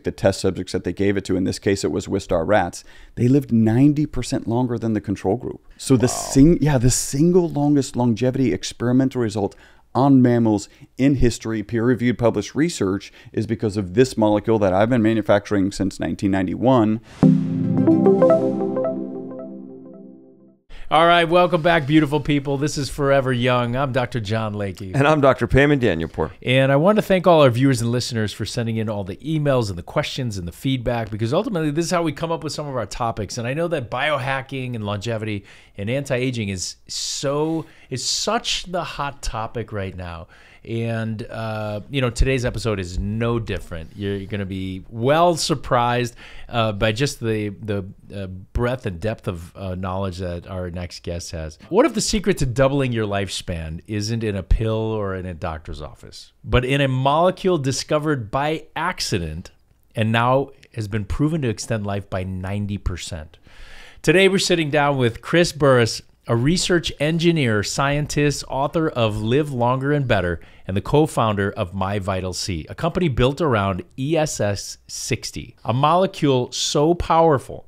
The test subjects that they gave it to, in this case, it was Wistar rats, they lived 90% longer than the control group. So the single longest longevity experimental result on mammals in history, peer-reviewed published research, is because of this molecule that I've been manufacturing since 1991. All right, welcome back, beautiful people. This is Forever Young. I'm Dr. John Layke. And I'm Dr. Payman Danielpour. And I want to thank all our viewers and listeners for sending in all the emails and the questions and the feedback, because ultimately this is how we come up with some of our topics. And I know that biohacking and longevity and anti-aging is such the hot topic right now. And, today's episode is no different. You're going to be well surprised by just the breadth and depth of knowledge that our next guest has. What if the secret to doubling your lifespan isn't in a pill or in a doctor's office, but in a molecule discovered by accident and now has been proven to extend life by 90%? Today, we're sitting down with Chris Burres, a research engineer, scientist, author of Live Longer and Better, and the co-founder of MyVitalC, a company built around ESS60, a molecule so powerful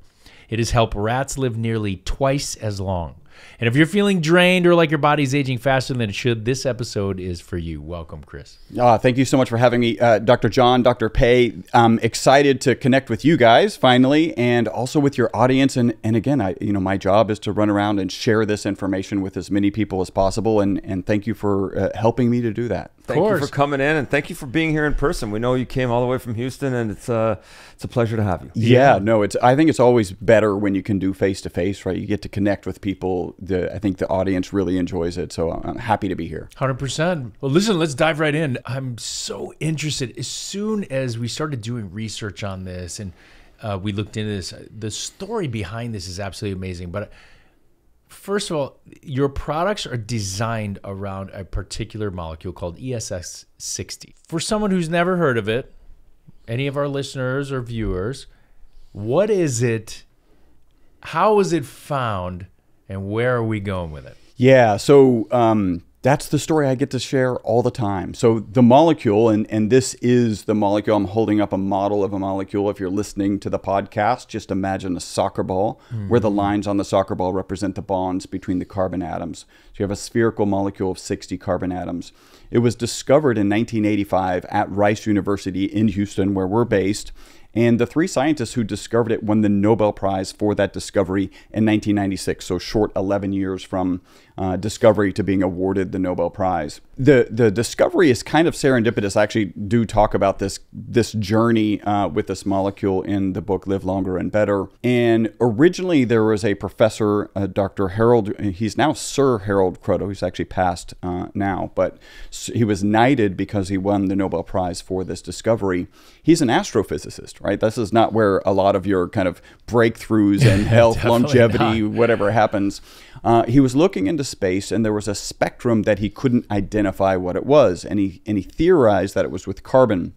it has helped rats live nearly twice as long. And if you're feeling drained or like your body's aging faster than it should, this episode is for you. Welcome, Chris. Thank you so much for having me, Dr. John, Dr. Pay. I'm excited to connect with you guys finally, and also with your audience. And again, my job is to run around and share this information with as many people as possible. And thank you for helping me to do that. Thank you for coming in, and thank you for being here in person. We know you came all the way from Houston, and it's a pleasure to have you. Yeah, no, I think it's always better when you can do face-to-face, right? You get to connect with people. I think the audience really enjoys it, so I'm happy to be here. 100%. Well, listen, let's dive right in. I'm so interested. As soon as we started doing research on this and we looked into this, the story behind this is absolutely amazing. But first of all, your products are designed around a particular molecule called ESS60. For someone who's never heard of it, any of our listeners or viewers, what is it? How was it found? And where are we going with it? Yeah, so that's the story I get to share all the time. So the molecule, and this is the molecule. I'm holding up a model of a molecule. If you're listening to the podcast, just imagine a soccer ball where the lines on the soccer ball represent the bonds between the carbon atoms. So you have a spherical molecule of 60 carbon atoms. It was discovered in 1985 at Rice University in Houston, where we're based. And the three scientists who discovered it won the Nobel Prize for that discovery in 1996, so short 11 years from discovery to being awarded the Nobel Prize. The discovery is kind of serendipitous. I actually do talk about this journey with this molecule in the book Live Longer and Better. And originally there was a professor, Dr. Harold, he's now Sir Harold Kroto, he's actually passed now, but he was knighted because he won the Nobel Prize for this discovery. He's an astrophysicist, right? This is not where a lot of your kind of breakthroughs and health, longevity, whatever happens. He was looking into space, and there was a spectrum that he couldn't identify what it was, and he theorized that it was with carbon.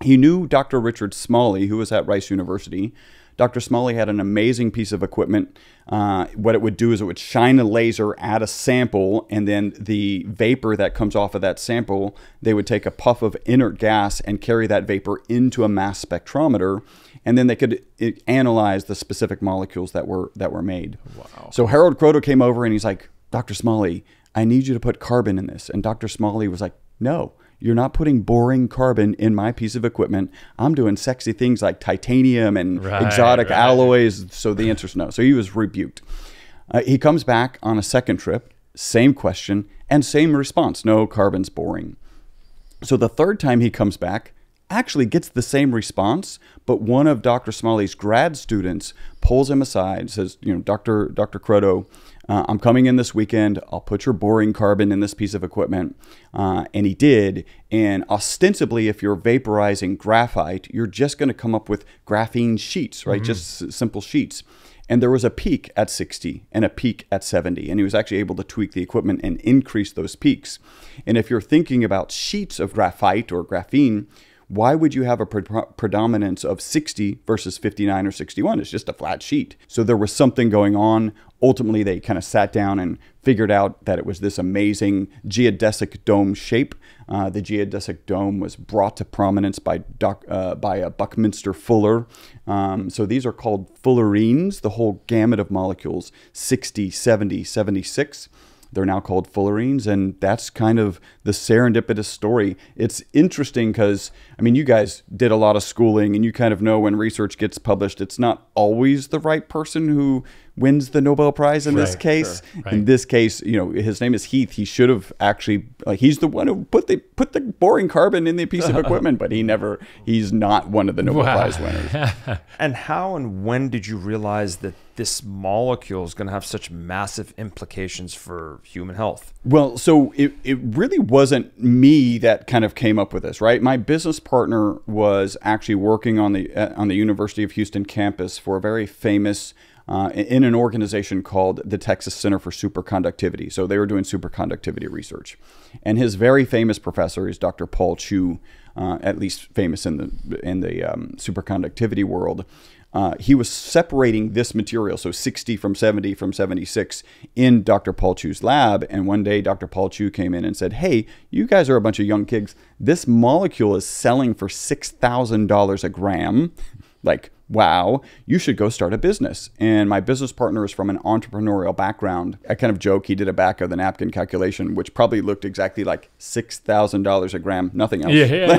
He knew Dr. Richard Smalley, who was at Rice University. Dr. Smalley had an amazing piece of equipment. What it would do is it would shine a laser at a sample, and then the vapor that comes off of that sample, they would take a puff of inert gas and carry that vapor into a mass spectrometer, and then they could analyze the specific molecules that were made. Wow. So Harold Kroto came over and he's like, Dr. Smalley, I need you to put carbon in this. And Dr. Smalley was like, no. You're not putting boring carbon in my piece of equipment. I'm doing sexy things like titanium and exotic alloys. So the answer is no. So he was rebuked. He comes back on a second trip, same question and same response. No, carbon's boring. So the third time he comes back, actually gets the same response, but one of Dr. Smalley's grad students pulls him aside, says, Dr. Kroto, I'm coming in this weekend. I'll put your boring carbon in this piece of equipment. And he did. And ostensibly, if you're vaporizing graphite, you're just going to come up with graphene sheets, right? Just simple sheets. And there was a peak at 60 and a peak at 70. And he was actually able to tweak the equipment and increase those peaks. And if you're thinking about sheets of graphite or graphene, why would you have a predominance of 60 versus 59 or 61? It's just a flat sheet. So there was something going on. Ultimately, they kind of sat down and figured out that it was this amazing geodesic dome shape. The geodesic dome was brought to prominence by Buckminster Fuller. So these are called fullerenes, the whole gamut of molecules, 60, 70, 76. They're now called fullerenes, and that's kind of the serendipitous story. It's interesting because, I mean, you guys did a lot of schooling, and you kind of know when research gets published, it's not always the right person who wins the Nobel Prize in this case. Sure, right. In this case, you know, his name is Heath. He should have actually, like, he's the one who put the boring carbon in the piece of equipment, but he's not one of the Nobel Prize winners. And how and when did you realize that this molecule is going to have such massive implications for human health? Well, so it really wasn't me that kind of came up with this, right? My business partner was actually working on the University of Houston campus for a very famous in an organization called the Texas Center for Superconductivity. So they were doing superconductivity research. And his very famous professor is Dr. Paul Chu, at least famous in the superconductivity world. He was separating this material, so 60 from 70 from 76, in Dr. Paul Chu's lab. And one day, Dr. Paul Chu came in and said, hey, you guys are a bunch of young kids. This molecule is selling for $6,000 a gram. Like, wow, you should go start a business. And my business partner is from an entrepreneurial background. I kind of joke he did a back of the napkin calculation, which probably looked exactly like $6,000 a gram, nothing else. Exactly,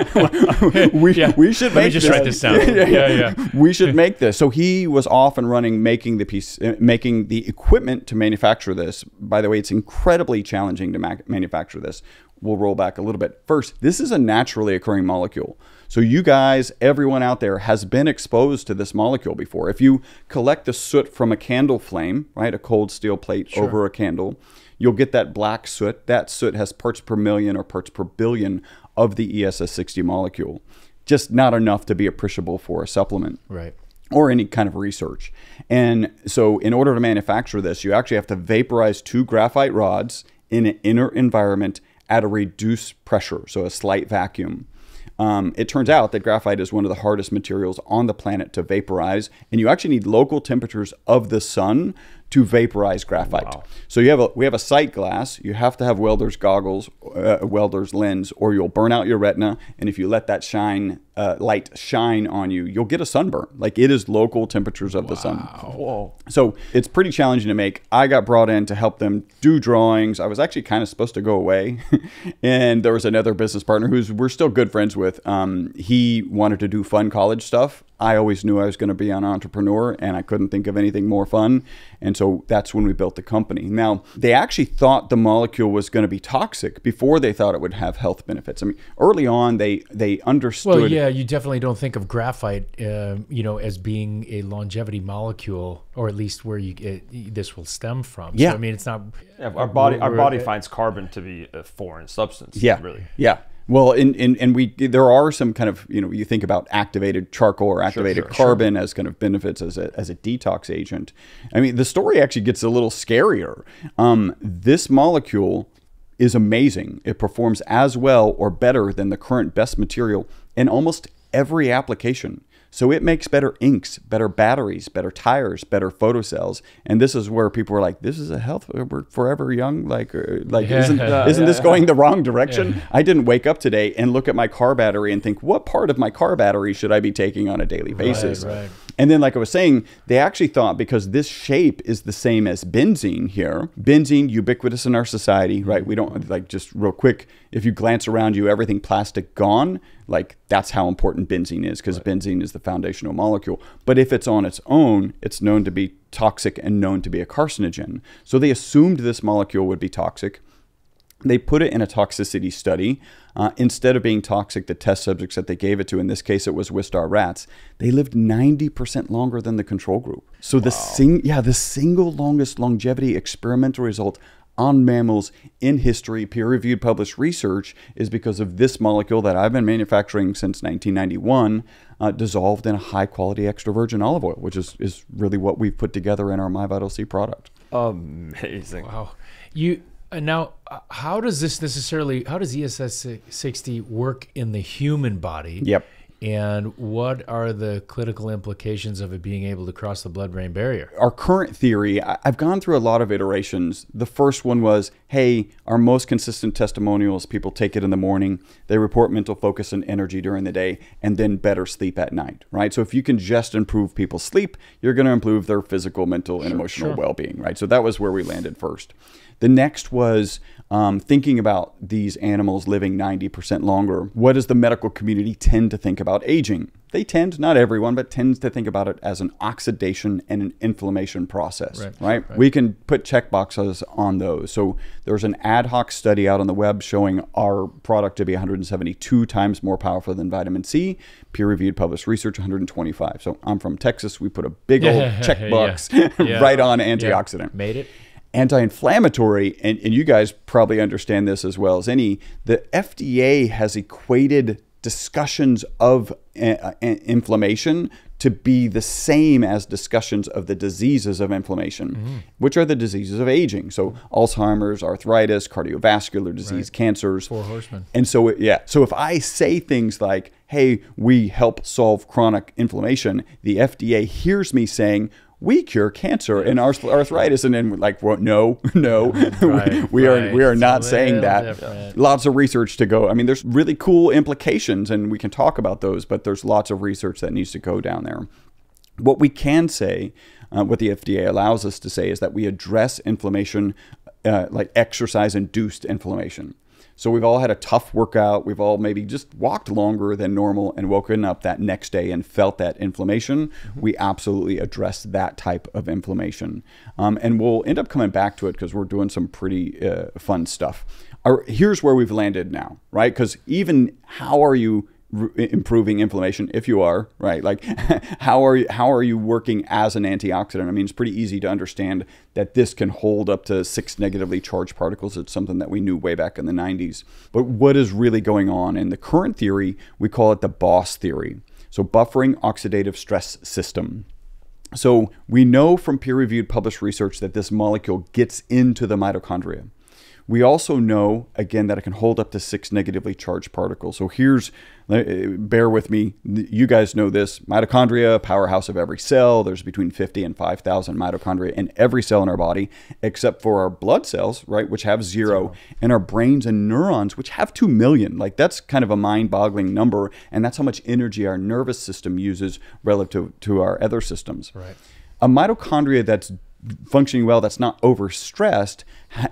for sure. We should make this. Write this down. We should make this. So he was off and running, making the equipment to manufacture this. By the way, it's incredibly challenging to manufacture this. We'll roll back a little bit. First, this is a naturally occurring molecule. So you guys, everyone out there has been exposed to this molecule before. If you collect the soot from a candle flame, right, a cold steel plate over a candle, you'll get that black soot. That soot has parts per million or parts per billion of the ESS60 molecule. Just not enough to be appreciable for a supplement. Right. Or any kind of research. And so in order to manufacture this, you actually have to vaporize 2 graphite rods in an inner environment at a reduced pressure, so a slight vacuum. It turns out that graphite is one of the hardest materials on the planet to vaporize, and you actually need local temperatures of the sun to vaporize graphite. Wow. So we have a sight glass. You have to have welder's goggles, welder's lens, or you'll burn out your retina. And if you let that light shine on you, you'll get a sunburn. Like, it is local temperatures of the sun. Whoa. So it's pretty challenging to make. I got brought in to help them do drawings. I was actually kind of supposed to go away. And there was another business partner we're still good friends with. He wanted to do fun college stuff. I always knew I was going to be an entrepreneur, and I couldn't think of anything more fun. And so that's when we built the company. Now, they actually thought the molecule was going to be toxic before they thought it would have health benefits. I mean, early on, they understood. Well, yeah, you definitely don't think of graphite, as being a longevity molecule, or at least where this will stem from. Yeah. So, I mean, it's not. Yeah, our body finds carbon to be a foreign substance. Yeah. Really. Yeah. Well, there are some kind of, you think about activated charcoal or activated carbon as kind of benefits as a detox agent. I mean, the story actually gets a little scarier. This molecule is amazing. It performs as well or better than the current best material in almost every application. So it makes better inks, better batteries, better tires, better photocells. And this is where people are like, this is we're forever young. Isn't this going the wrong direction? Yeah. I didn't wake up today and look at my car battery and think, what part of my car battery should I be taking on a daily basis? Right. And then, like I was saying, they actually thought, because this shape is the same as benzene here, benzene ubiquitous in our society, right? We don't, like, just real quick, if you glance around you, everything plastic gone, like, that's how important benzene is, because benzene is the foundational molecule. But if it's on its own, it's known to be toxic and known to be a carcinogen. So they assumed this molecule would be toxic. They put it in a toxicity study. Instead of being toxic, the test subjects that they gave it to, in this case it was Wistar rats, they lived 90% longer than the control group. So the single longest longevity experimental result on mammals in history, peer-reviewed published research, is because of this molecule that I've been manufacturing since 1991, dissolved in a high-quality extra virgin olive oil, which is really what we've put together in our MyVitalC product. Amazing. Wow. Now, how does ESS60 work in the human body? Yep. And what are the clinical implications of it being able to cross the blood-brain barrier? Our current theory, I've gone through a lot of iterations. The first one was, hey, our most consistent testimonials, people take it in the morning, they report mental focus and energy during the day, and then better sleep at night, right? So if you can just improve people's sleep, you're going to improve their physical, mental, and emotional well-being, right? So that was where we landed first. The next was thinking about these animals living 90% longer. What does the medical community tend to think about aging? They tend, not everyone, but tends to think about it as an oxidation and an inflammation process, right? We can put check boxes on those. So there's an ad hoc study out on the web showing our product to be 172 times more powerful than vitamin C. Peer-reviewed published research, 125. So I'm from Texas. We put a big old check box right on antioxidant. Made it. Anti-inflammatory, and you guys probably understand this as well as any, the FDA has equated discussions of inflammation to be the same as discussions of the diseases of inflammation, which are the diseases of aging. So Alzheimer's, arthritis, cardiovascular disease, cancers. 4 horsemen. And so, so if I say things like, hey, we help solve chronic inflammation, the FDA hears me saying, we cure cancer and arthritis, and then we're like, well, no, we are not saying that. Different. Lots of research to go. I mean, there's really cool implications, and we can talk about those, but there's lots of research that needs to go down there. What we can say, what the FDA allows us to say, is that we address inflammation, like exercise-induced inflammation. So we've all had a tough workout. We've all maybe just walked longer than normal and woken up that next day and felt that inflammation. We absolutely address that type of inflammation. And we'll end up coming back to it because we're doing some pretty fun stuff. Here's where we've landed now, right? Because even how are you improving inflammation, if you are, right? Like how are you working as an antioxidant? I mean, it's pretty easy to understand that this can hold up to 6 negatively charged particles. It's something that we knew way back in the 90s. But what is really going on? In the current theory, we call it the BOSS theory. So buffering oxidative stress system. So we know from peer-reviewed published research that this molecule gets into the mitochondria. We also know, again, that it can hold up to 6 negatively charged particles. So bear with me, you guys know this, mitochondria, powerhouse of every cell. There's between 50 and 5,000 mitochondria in every cell in our body, except for our blood cells, right, which have 0, and our brains and neurons, which have 2 million. Like, that's kind of a mind-boggling number, and that's how much energy our nervous system uses relative to our other systems. Right. A mitochondria that's functioning well, that's not overstressed,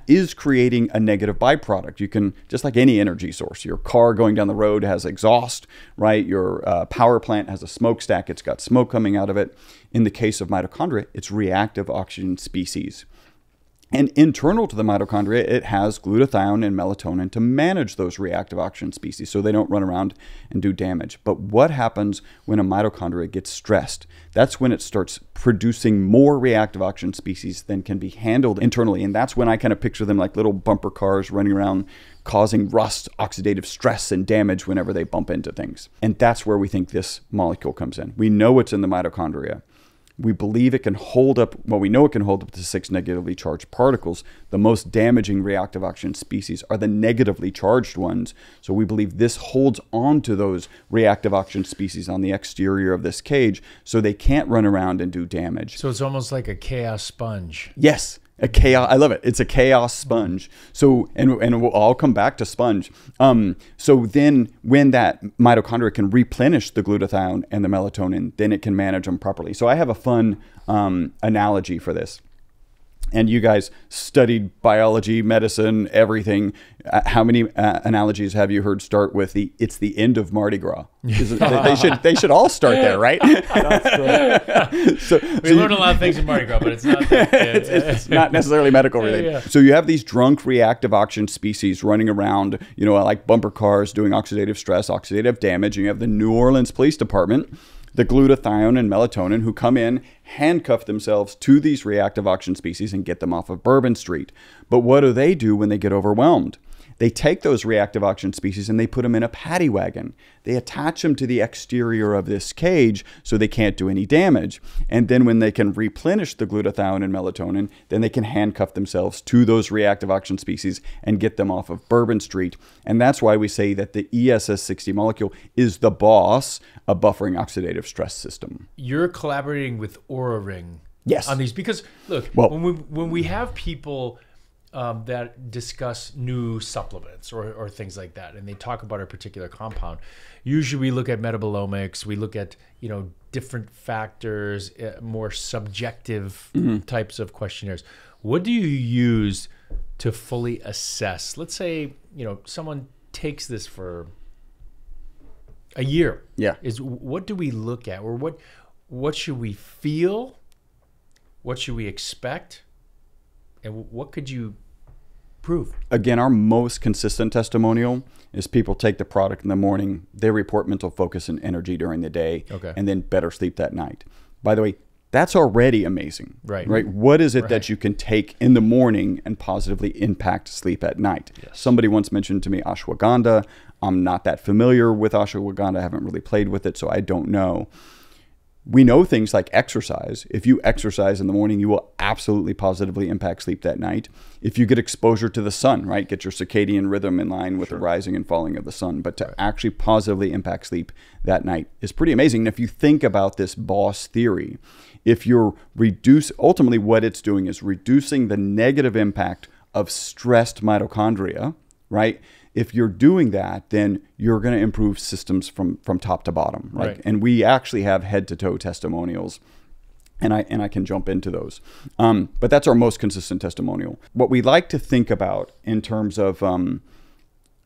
is creating a negative byproduct. You can, just like any energy source, your car going down the road has exhaust, right? Your power plant has a smokestack, it's got smoke coming out of it. In the case of mitochondria, it's reactive oxygen species. And internal to the mitochondria, it has glutathione and melatonin to manage those reactive oxygen species so they don't run around and do damage. But what happens when a mitochondria gets stressed? That's when it starts producing more reactive oxygen species than can be handled internally. And that's when I kind of picture them like little bumper cars running around causing rust, oxidative stress, and damage whenever they bump into things. And that's where we think this molecule comes in. We know it's in the mitochondria. We believe it can hold up, well, we know it can hold up to 6 negatively charged particles. The most damaging reactive oxygen species are the negatively charged ones. So we believe this holds on to those reactive oxygen species on the exterior of this cage so they can't run around and do damage. So it's almost like a chaos sponge. Yes. A chaos, I love it. It's a chaos sponge. So, and I'll come back to sponge. So then when that mitochondria can replenish the glutathione and the melatonin, then it can manage them properly. So I have a fun analogy for this. And you guys studied biology, medicine, everything. How many analogies have you heard start with it's the end of Mardi Gras? They should all start there, right? That's great. We learn a lot of things in Mardi Gras, but it's not it's not necessarily medical related. Yeah. So you have these drunk reactive oxygen species running around, like bumper cars doing oxidative stress, oxidative damage, and you have the New Orleans Police Department, the glutathione and melatonin, who come in, handcuff themselves to these reactive oxygen species and get them off of Bourbon Street. But what do they do when they get overwhelmed? They take those reactive oxygen species and they put them in a paddy wagon. They attach them to the exterior of this cage so they can't do any damage. And then when they can replenish the glutathione and melatonin, then they can handcuff themselves to those reactive oxygen species and get them off of Bourbon Street. And that's why we say that the ESS60 molecule is the boss of buffering oxidative stress system. You're collaborating with Oura Ring. Yes. On these, because look, Well, when we have people that discuss new supplements or things like that, and they talk about a particular compound, usually we look at metabolomics, we look at different factors, more subjective types of questionnaires. What do you use to fully assess? Let's say someone takes this for a year. Yeah. What do we look at, or what should we feel? What should we expect? And what could you prove? Again, our most consistent testimonial is people take the product in the morning, they report mental focus and energy during the day, and then better sleep that night. By the way, that's already amazing. Right? What is it that you can take in the morning and positively impact sleep at night? Yes. Somebody once mentioned to me ashwagandha. I'm not that familiar with ashwagandha. I haven't really played with it, so I don't know. We know things like exercise. If you exercise in the morning, you will absolutely positively impact sleep that night. If you get exposure to the sun, right, get your circadian rhythm in line with the rising and falling of the sun. But to actually positively impact sleep that night is pretty amazing. And if you think about this boss theory, if you're ultimately what it's doing is reducing the negative impact of stressed mitochondria, right? If you're doing that, then you're going to improve systems from top to bottom, right? And we actually have head-to-toe testimonials, and I can jump into those. But that's our most consistent testimonial. What we like to think about in terms of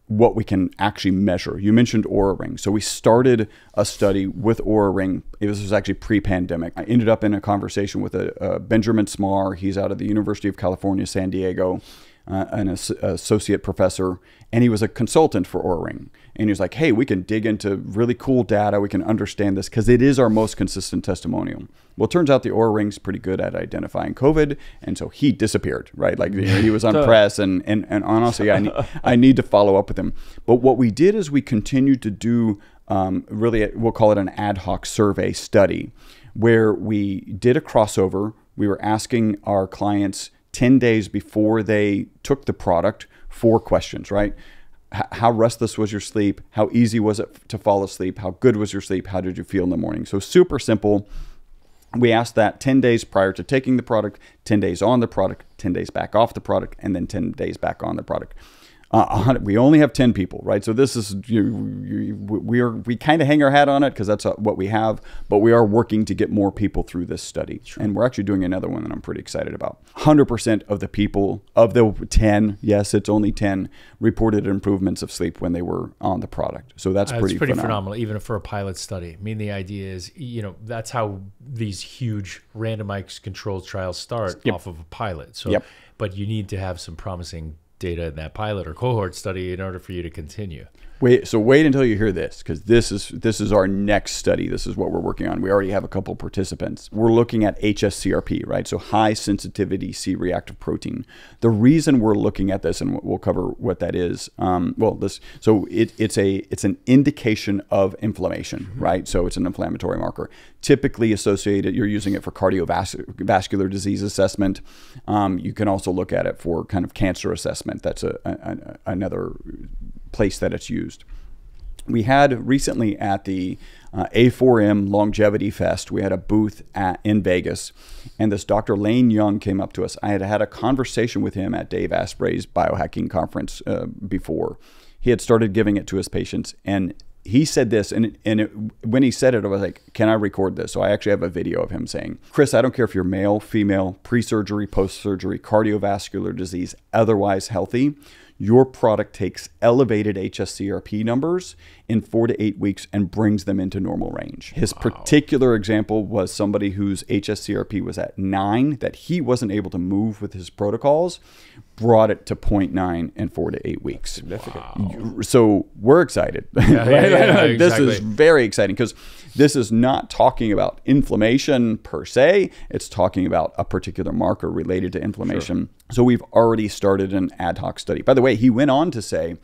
what we can actually measure. You mentioned Oura Ring. So we started a study with Oura Ring. This was actually pre-pandemic. I ended up in a conversation with a Benjamin Smar. He's out of the University of California, San Diego. An associate professor, and he was a consultant for Oura Ring. And he was like, hey, we can dig into really cool data. We can understand this because it is our most consistent testimonial. Well, it turns out the Oura Ring's pretty good at identifying COVID, and so he disappeared, right? Like he was on press, and honestly, I need to follow up with him. But what we did is we continued to do really, we'll call it an ad hoc survey study, where we did a crossover. We were asking our clients 10 days before they took the product 4 questions, right? How restless was your sleep? How easy was it to fall asleep? How good was your sleep? How did you feel in the morning? So super simple. We asked that 10 days prior to taking the product, 10 days on the product, 10 days back off the product, and then 10 days back on the product. We only have 10 people, right? So this is, we kind of hang our hat on it because that's what we have, but we are working to get more people through this study. Sure. And we're actually doing another one that I'm pretty excited about. 100% of the people, of the 10, yes, it's only 10, reported improvements of sleep when they were on the product. So that's pretty phenomenal, even for a pilot study. I mean, the idea is, that's how these huge randomized controlled trials start off of a pilot. So, but you need to have some promising data in that pilot or cohort study in order for you to continue. Wait until you hear this, because this is our next study. This is what we're working on. We already have a couple participants. We're looking at HSCRP, right? So high sensitivity C-reactive protein. The reason we're looking at this, and we'll cover what that is. It's an indication of inflammation, right? So it's an inflammatory marker. Typically associated, you're using it for cardiovascular disease assessment. You can also look at it for kind of cancer assessment. That's another place that it's used. We had recently at the A4M Longevity Fest, we had a booth in Vegas, and this Dr. Lane Young came up to us. I had a conversation with him at Dave Asprey's Biohacking conference before. He had started giving it to his patients, and he said this, when he said it, I was like, can I record this? So I actually have a video of him saying, Chris, I don't care if you're male, female, pre-surgery, post-surgery, cardiovascular disease, otherwise healthy, your product takes elevated HSCRP numbers in 4 to 8 weeks and brings them into normal range. His particular example was somebody whose HSCRP was at 9, that he wasn't able to move with his protocols, brought it to 0.9 in 4 to 8 weeks. Significant. So we're excited. Exactly. This is very exciting because this is not talking about inflammation per se. It's talking about a particular marker related to inflammation. So we've already started an ad hoc study. By the way, he went on to say,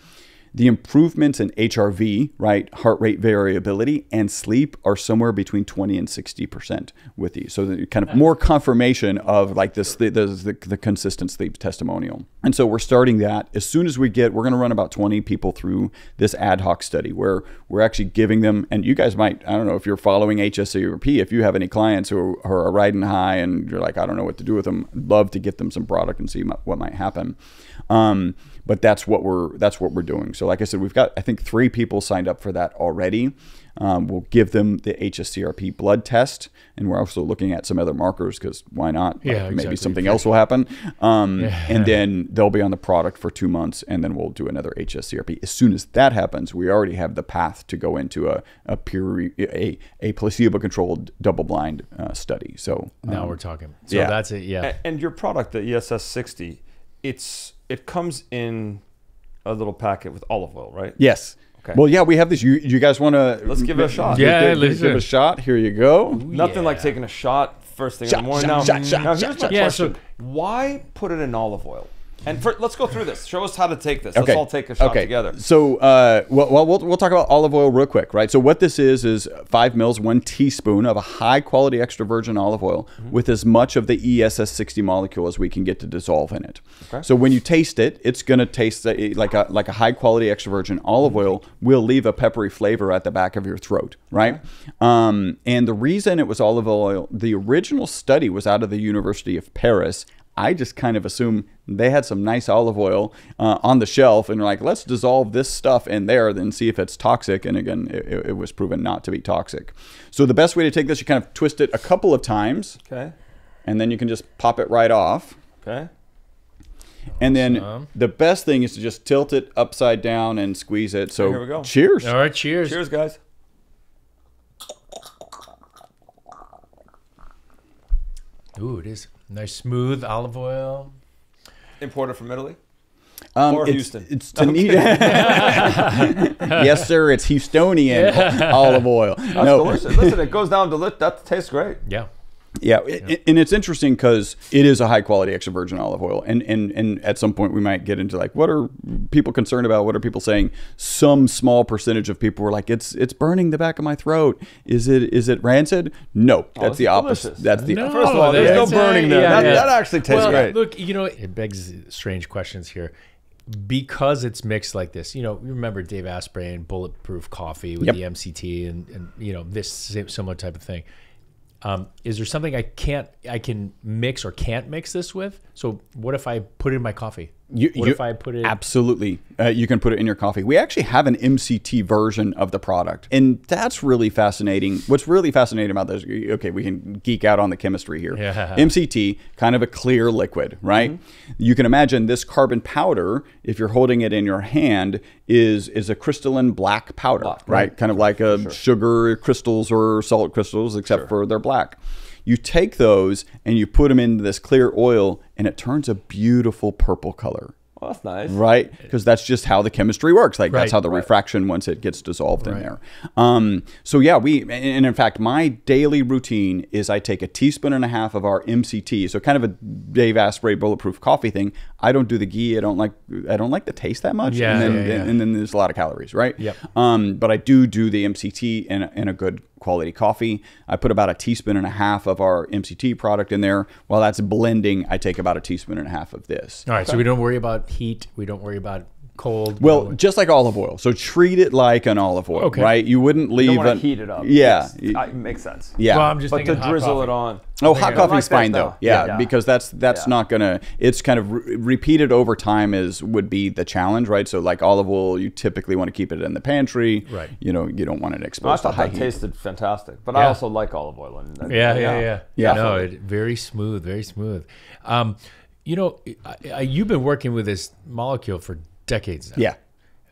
the improvements in HRV, right, heart rate variability, and sleep are somewhere between 20 and 60% with these. So the kind of more confirmation of like this, the consistent sleep testimonial. And so we're starting that as soon as we're going to run about 20 people through this ad hoc study where we're actually giving them, and you guys might, I don't know if you're following HSCRP, if you have any clients who are riding high and you're like, I don't know what to do with them, I'd love to get them some product and see what might happen. But that's what we're doing. So like I said, we've got, I think 3 people signed up for that already. We'll give them the HSCRP blood test, and we're also looking at some other markers because why not? Yeah, Maybe exactly. something else will happen. And then they'll be on the product for 2 months, and then we'll do another HSCRP. As soon as that happens, we already have the path to go into a placebo-controlled double-blind study. So now we're talking. So yeah. that's it. Yeah. And your product, the ESS 60, it comes in a little packet with olive oil, right? Yes. Okay. Well, yeah, we have this. You guys want to? Let's give it a shot. Yeah, let's give it a shot. Here you go. Nothing like taking a shot first thing in the morning. Now here's my question. Why put it in olive oil? And let's go through this. Show us how to take this. Let's all take a shot together. So, we'll talk about olive oil real quick, right? So what this is 5 mils, 1 teaspoon of a high quality extra virgin olive oil with as much of the ESS 60 molecule as we can get to dissolve in it. Okay. So when you taste it, it's going to taste like a high quality extra virgin olive oil will leave a peppery flavor at the back of your throat, right? Okay. And the reason it was olive oil, the original study was out of the University of Paris. I just kind of assume they had some nice olive oil on the shelf and they're like, let's dissolve this stuff in there, then see if it's toxic. And again, it was proven not to be toxic. So the best way to take this, you kind of twist it a couple of times. Okay. And then you can just pop it right off. Okay. And then the best thing is to just tilt it upside down and squeeze it. So here we go. Cheers. All right, cheers. Cheers, guys. Ooh, it is nice, smooth olive oil. Imported from Italy? Or Houston? It's yes, sir. It's Houstonian olive oil. That's delicious. Listen, it goes down that tastes great. Yeah. Yeah, and it's interesting because it is a high quality extra virgin olive oil, and at some point we might get into like, what are people concerned about? What are people saying? Some small percentage of people were like, it's burning the back of my throat. Is it rancid? No, that's the opposite. That's the first of all, there's no burning there. That actually tastes great. Look, it begs strange questions here. Because it's mixed like this, you remember Dave Asprey and Bulletproof Coffee with the MCT and this similar type of thing. Is there something I can mix or can't mix this with? So what if I put it in my coffee? What if I put it? Absolutely. You can put it in your coffee. We actually have an MCT version of the product. And that's really fascinating. What's really fascinating about this, okay, we can geek out on the chemistry here. Yeah. MCT, kind of a clear liquid, right? Mm-hmm. You can imagine this carbon powder, if you're holding it in your hand, is a crystalline black powder, right? Kind of like sugar crystals or salt crystals, except for they're black. You take those and you put them into this clear oil and it turns a beautiful purple color. Oh, that's nice. Right? Because that's just how the chemistry works. Like that's how the refraction once it gets dissolved in there. So yeah, and in fact, my daily routine is I take 1.5 teaspoons of our MCT. So kind of a Dave Asprey Bulletproof Coffee thing. I don't do the ghee. I don't like the taste that much. Yeah, and then there's a lot of calories, right? Yep. But I do the MCT in a good quality coffee. I put about 1.5 teaspoons of our MCT product in there. While that's blending, I take about 1.5 teaspoons of this. All right, so we don't worry about heat. We don't worry about cold. Well, just like olive oil. So treat it like an olive oil, right? You wouldn't leave it. You don't want to heat it up. Yeah. It makes sense. Yeah. Well, I'm just but to drizzle it on. Oh, hot coffee's fine though. Yeah, because that's not gonna. It's kind of repeated over time would be the challenge, right? So like olive oil, you typically want to keep it in the pantry. Right. You don't want it exposed to high heat. That tasted fantastic, but I also like olive oil. Yeah. No, very smooth, very smooth. You've been working with this molecule for decades now.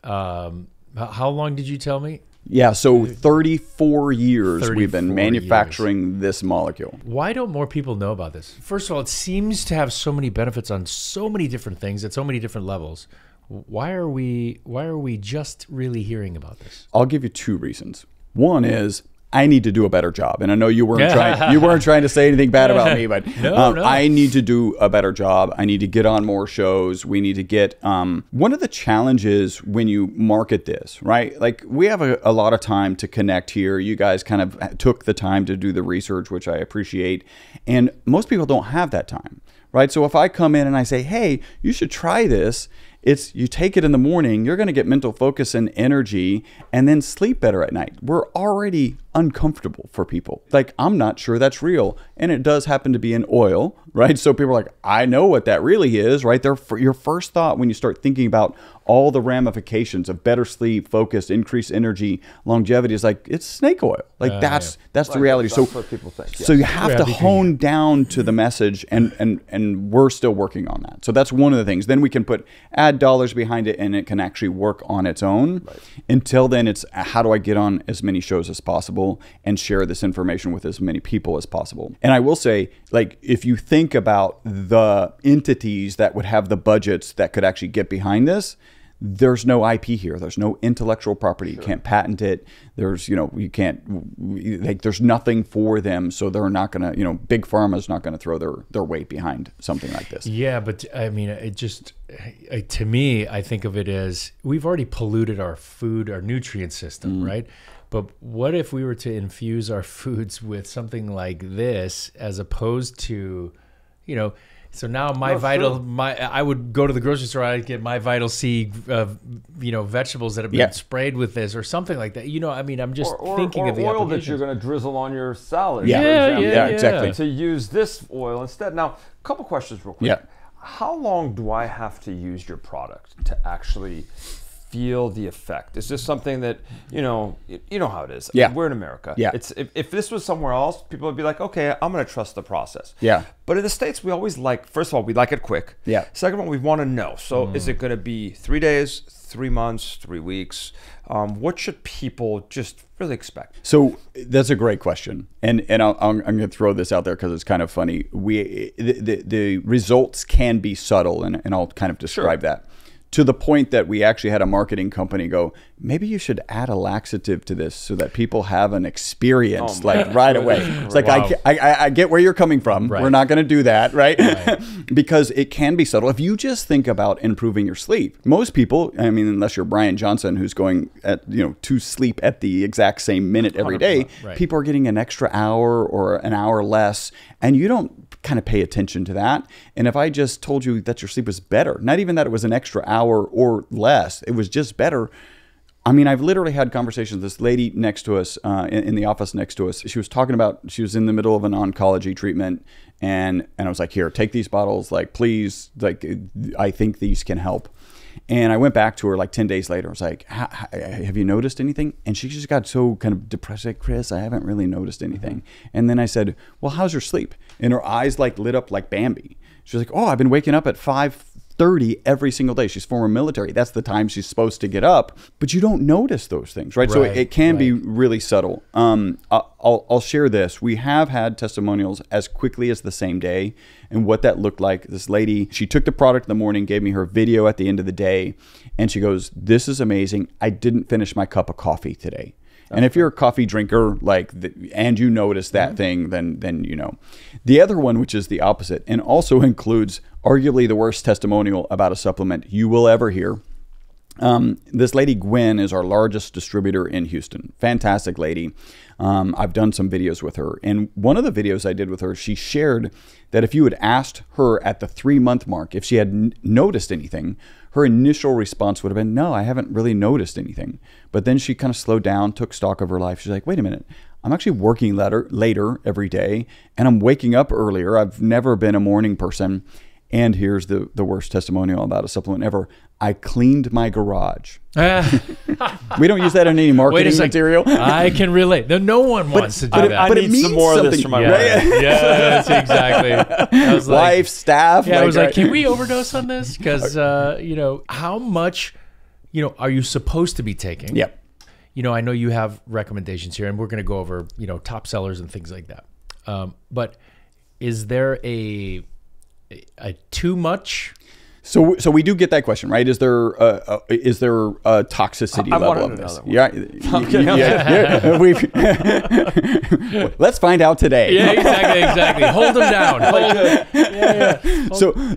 Yeah. How long did you tell me? Yeah, so 34 years we've been manufacturing this molecule. Why don't more people know about this? First of all, it seems to have so many benefits on so many different things at so many different levels. Why are we just really hearing about this? I'll give you 2 reasons. One is I need to do a better job. And I know you weren't trying to say anything bad about me, but no. I need to do a better job. I need to get on more shows. We need to get one of the challenges when you market this, right? Like we have a lot of time to connect here. You guys kind of took the time to do the research, which I appreciate. And most people don't have that time, right? So if I come in and I say, hey, you should try this, you take it in the morning, you're going to get mental focus and energy and then sleep better at night. We're already uncomfortable for people. Like, I'm not sure that's real. And it does happen to be an oil, right? So people are like, I know what that really is, right? Your first thought when you start thinking about all the ramifications of better sleep, focus, increased energy, longevity is like, it's snake oil. Like that's the reality. That's what people think. So you have to hone down to the message and we're still working on that. So that's one of the things. Then we can add dollars behind it and it can actually work on its own. Right. Until then, it's how do I get on as many shows as possible and share this information with as many people as possible. And I will say, like, if you think about the entities that would have the budgets that could actually get behind this, there's no IP here. There's no intellectual property. You can't patent it. There's, you can't, like, there's nothing for them. So they're not going to, big pharma's not going to throw their weight behind something like this. Yeah. But I mean, to me, I think of it as we've already polluted our food, our nutrient system, right? But what if we were to infuse our foods with something like this, as opposed to, so now I would go to the grocery store, I'd get MyVitalC, vegetables that have been sprayed with this or something like that. I'm just thinking of the oil that you're going to drizzle on your salad. Yeah, exactly. To use this oil instead. Now, a couple questions real quick. Yeah. How long do I have to use your product to actually feel the effect? Is this something that, you know how it is. Yeah. We're in America. Yeah. It's if this was somewhere else, people would be like, okay, I'm going to trust the process. Yeah. But in the States, we always first of all, we like it quick. Yeah. Second one, we want to know. So is it going to be 3 days, 3 months, 3 weeks? What should people just really expect? So that's a great question. And I'm going to throw this out there because it's kind of funny. The results can be subtle, and I'll kind of describe that. To the point that we actually had a marketing company go, maybe you should add a laxative to this so that people have an experience right away. It's like, wow. I get where you're coming from. Right. We're not going to do that, right? Because it can be subtle. If you just think about improving your sleep, most people, I mean, unless you're Brian Johnson, who's going to sleep at the exact same minute every day, people are getting an extra hour or an hour less, and you don't kind of pay attention to that. And if I just told you that your sleep was better, not even that it was an extra hour or less, it was just better. I mean, I've literally had conversations with this lady next to us, in the office next to us. She was talking about, she was in the middle of an oncology treatment, and I was like, here, take these bottles, like, please, like, I think these can help. And I went back to her like 10 days later. I was like, have you noticed anything? And she just got so kind of depressed, like, Chris, I haven't really noticed anything. And then I said, well, how's your sleep? And her eyes like lit up like Bambi. She was like, oh, I've been waking up at 5:30 every single day. She's former military. That's the time she's supposed to get up. But you don't notice those things, right? So it can be really subtle. I'll share this. We have had testimonials as quickly as the same day. And what that looked like, this lady, she took the product in the morning, gave me her video at the end of the day. And she goes, this is amazing. I didn't finish my cup of coffee today. And if you're a coffee drinker, and you notice that thing, then you know. The other one, which is the opposite, and also includes arguably the worst testimonial about a supplement you will ever hear. This lady, Gwen, is our largest distributor in Houston. Fantastic lady. I've done some videos with her. And one of the videos I did with her, she shared that if you had asked her at the 3-month mark if she had noticed anything, her initial response would have been, no, I haven't really noticed anything. But then she kind of slowed down, took stock of her life. She's like, wait a minute. I'm actually working later every day, and I'm waking up earlier. I've never been a morning person. And here's the worst testimonial about a supplement ever. I cleaned my garage. We don't use that in any marketing material. I can relate. No one wants to do that. But it means some more of this for my wife. Yeah, that's exactly. I was like, wife, staff. Yeah, I was like, can we overdose on this? Because, how much, are you supposed to be taking? Yep. I know you have recommendations here, and we're going to go over, top sellers and things like that. But is there a too much So we do get that question, right? Is there a toxicity level of this? Yeah. Let's find out today. Yeah, exactly. Hold them down.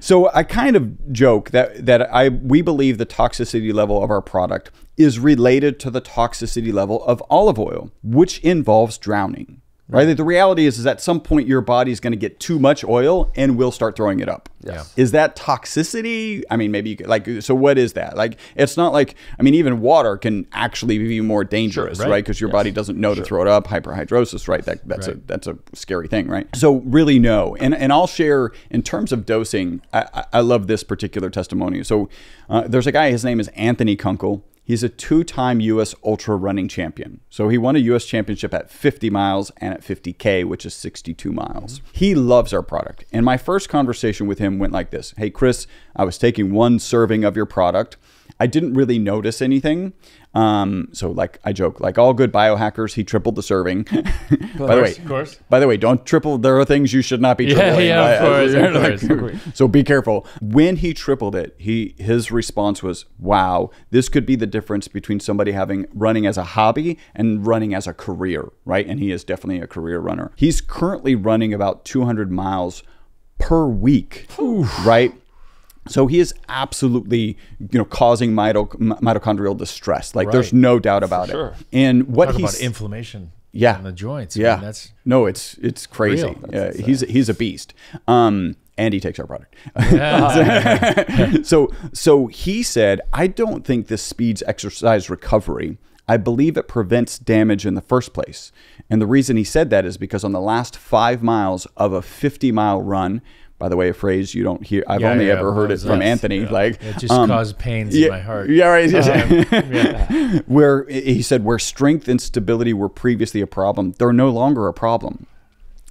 So I kind of joke that we believe the toxicity level of our product is related to the toxicity level of olive oil, which involves drowning. Right? The reality is at some point your body's going to get too much oil and will start throwing it up. Yeah. Is that toxicity? I mean, maybe you could, like, so what is that? Like, it's not like, I mean, even water can actually be more dangerous, right? Because your body doesn't know to throw it up. Hyperhidrosis, right? That's a scary thing, right? So really no. And I'll share in terms of dosing, I love this particular testimony. So there's a guy, his name is Anthony Kunkel. He's a 2-time U.S. ultra running champion. So he won a U.S. championship at 50 miles and at 50K, which is 62 miles. He loves our product. And my first conversation with him went like this. Hey, Chris, I was taking 1 serving of your product. I didn't really notice anything. So like I joke, like all good biohackers, he tripled the serving. By the way, don't triple. There are things you should not be tripling. Of course. So be careful. When he tripled it, his response was, wow, this could be the difference between somebody running as a hobby and running as a career, right? And he is definitely a career runner. He's currently running about 200 miles per week, right? So he is absolutely, causing mitochondrial distress. Like there's no doubt about it. And what Talk about inflammation. Yeah, in the joints. Yeah, I mean, that's it's crazy. He's a beast. And he takes our product. So he said, I don't think this speeds exercise recovery. I believe it prevents damage in the first place. And the reason he said that is because on the last 5 miles of a 50-mile run, by the way, a phrase you don't hear. I've only ever heard it from Anthony. Yeah. Like it just caused pains in my heart. Yeah, right. Where he said, where strength and stability were previously a problem, they're no longer a problem.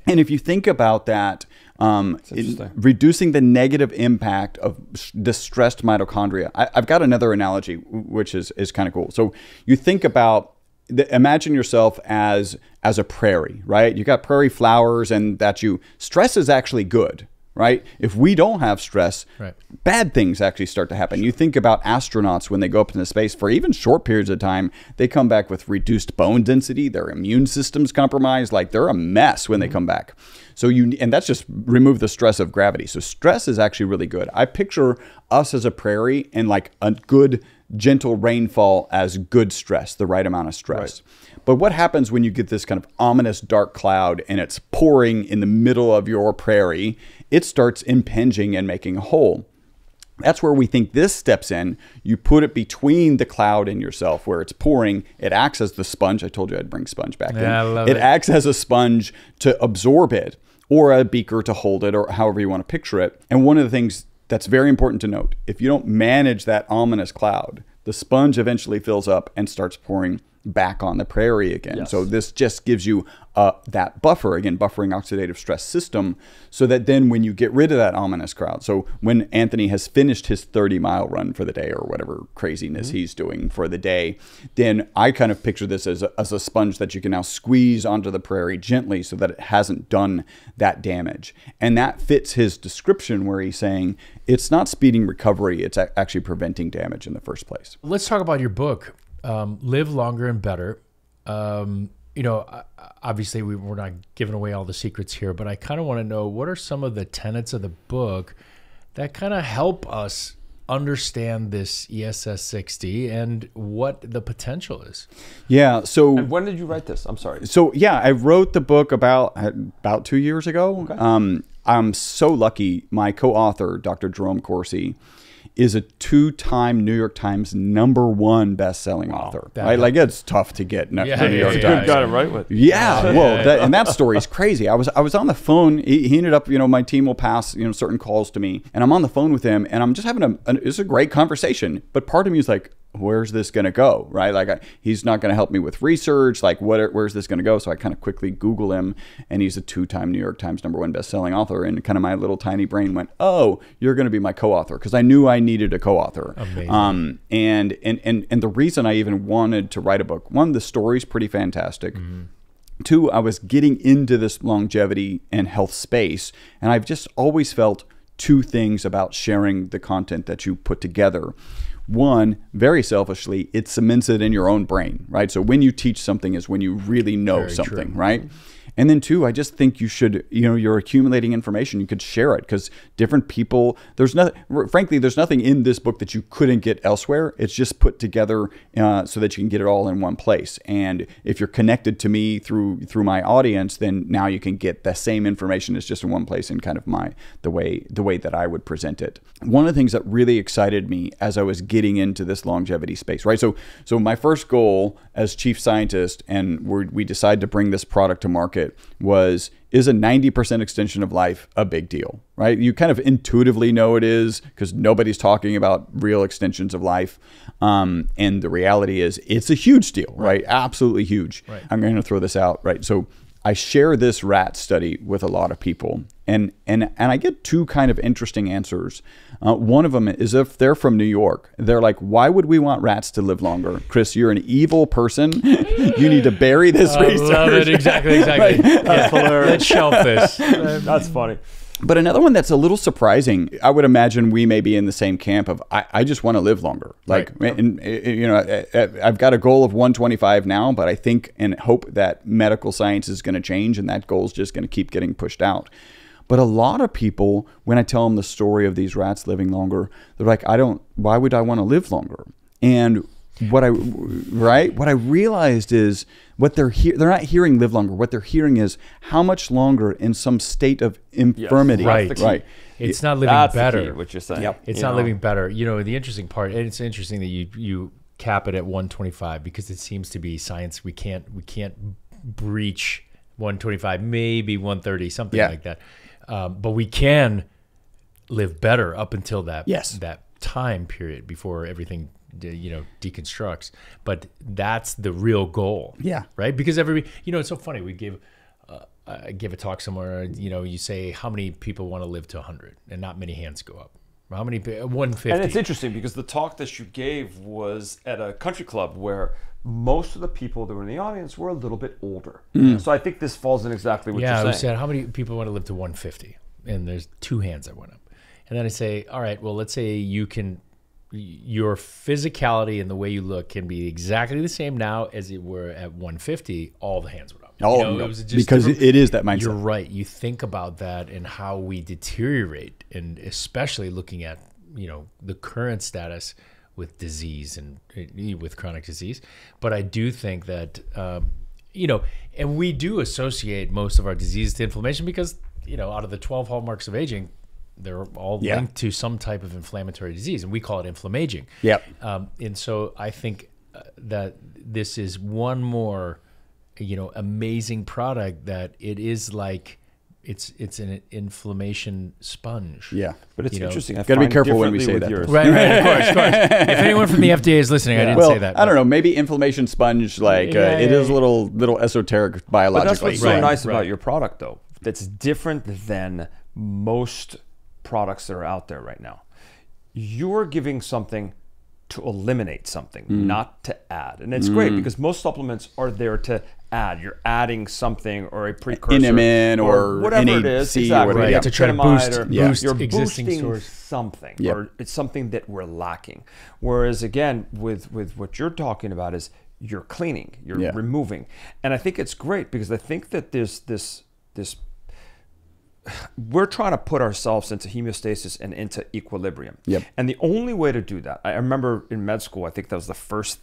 And if you think about that, reducing the negative impact of the stressed mitochondria. I've got another analogy, which is kind of cool. So you think about. Imagine yourself as a prairie, right? You got prairie flowers, and stress is actually good. Right? If we don't have stress, bad things actually start to happen. You think about astronauts when they go up into space for even short periods of time, they come back with reduced bone density, their immune system's compromised, like they're a mess when they come back. So and that's just remove the stress of gravity. So stress is actually really good. I picture us as a prairie and like a good gentle rainfall as good stress, the right amount of stress. But what happens when you get this kind of ominous dark cloud and it's pouring in the middle of your prairie? It starts impinging and making a hole. That's where we think this steps in. You put it between the cloud and yourself where it's pouring. It acts as the sponge. I told you I'd bring sponge back in. I love it acts as a sponge to absorb it, or a beaker to hold it, or however you want to picture it. And one of the things that's very important to note, if you don't manage that ominous cloud, the sponge eventually fills up and starts pouring back on the prairie again. Yes. So this just gives you that buffer, again, buffering oxidative stress system, so that then when you get rid of that ominous crowd, so when Anthony has finished his 30-mile run for the day or whatever craziness he's doing for the day, then I kind of picture this as a sponge that you can now squeeze onto the prairie gently so that it hasn't done that damage. And that fits his description where he's saying it's not speeding recovery, it's actually preventing damage in the first place. Let's talk about your book. Live Longer and Better. Obviously we're not giving away all the secrets here, but I kind of want to know, what are some of the tenets of the book that kind of help us understand this ESS 60 and what the potential is? Yeah. So and when did you write this? I'm sorry. So yeah, I wrote the book about 2 years ago. Okay. I'm so lucky. My co-author, Dr. Jerome Corsi, is a 2-time New York Times #1 best-selling author. Right? Like it's tough to get New York Times. Good guy to write with. Yeah, well, and that story is crazy. I was on the phone. He ended up, my team will pass, certain calls to me, and I'm on the phone with him, and I'm just having it's a great conversation. But part of me is like, where's this going to go, right? Like he's not going to help me with research. Like where's this going to go? So I kind of quickly Google him, and he's a 2-time New York Times #1 best-selling author. And kind of my little tiny brain went, oh, you're going to be my co-author, because I knew I needed a co-author. Amazing. And the reason I even wanted to write a book, one, the story's pretty fantastic. Mm-hmm. 2, I was getting into this longevity and health space, and I've just always felt two things about sharing the content that you put together. One, very selfishly, it cements it in your own brain, right? So when you teach something is when you really know something, right? And then two, I just think you should, you're accumulating information. You could share it because different people, frankly, there's nothing in this book that you couldn't get elsewhere. It's just put together so that you can get it all in one place. And if you're connected to me through my audience, then now you can get the same information. It's just in one place in kind of the way that I would present it. One of the things that really excited me as I was getting into this longevity space, right? So my first goal as chief scientist, and we decided to bring this product to market, is a 90% extension of life a big deal, right? You kind of intuitively know it is because nobody's talking about real extensions of life. And the reality is it's a huge deal, right? Absolutely huge. Right. I'm going to throw this out, right? So I share this rat study with a lot of people, and I get two kind of interesting answers. One of them is if they're from New York, they're like, why would we want rats to live longer? Chris, you're an evil person. You need to bury this research. I love it. Exactly. Right. That's hilarious. Let's shelf this. That's funny. But another one that's a little surprising, I would imagine we may be in the same camp of, I just want to live longer. Like, right. And, I've got a goal of 125 now, but I think and hope that medical science is going to change and that goal is just going to keep getting pushed out. But a lot of people, when I tell them the story of these rats living longer, they're like, why would I want to live longer? And what I realized is they're not hearing live longer. What they're hearing is how much longer in some state of infirmity. Yes, right. It's not living better. The key, what you're saying. Yep. It's not living better. The interesting part, and it's interesting that you cap it at 125 because it seems to be science. We can't breach 125, maybe 130, something like that. But we can live better up until that time period before everything deconstructs. But that's the real goal. Yeah. Right? Because everybody, it's so funny. I gave a talk somewhere, you say how many people want to live to 100 and not many hands go up. How many? 150. And it's interesting because the talk that you gave was at a country club where most of the people that were in the audience were a little bit older. So I think this falls in exactly what you're saying. Yeah, I said, how many people want to live to 150? And there's 2 hands that went up. And then I say, all right, well, let's say your physicality and the way you look can be exactly the same now as it were at 150. All the hands went up. It was just because it is that mindset. You're right. You think about that and how we deteriorate, and especially looking at the current status with disease and with chronic disease. But I do think that and we do associate most of our disease to inflammation because out of the 12 hallmarks of aging, they're all linked to some type of inflammatory disease, and we call it inflammaging. Yep. And so I think that this is one more amazing product that it is like it's an inflammation sponge. Yeah, but it's interesting. Got to be careful when we say that. Right, of course. If anyone from the FDA is listening, I didn't say that. I don't know. Maybe inflammation sponge, it is a little esoteric biologically. But that's what's so nice about your product, though. That's different than most products that are out there right now. You're giving something to eliminate something, not to add. And it's great because most supplements are there to add. You're adding something or a precursor or whatever it is. Exactly. Right. To try to boost you're existing boosting source. something, or it's something that we're lacking. Whereas again, with what you're talking about is you're cleaning, you're removing. And I think it's great because I think that there's this we're trying to put ourselves into homeostasis and into equilibrium. Yep. And the only way to do that, I remember in med school, I think that was the first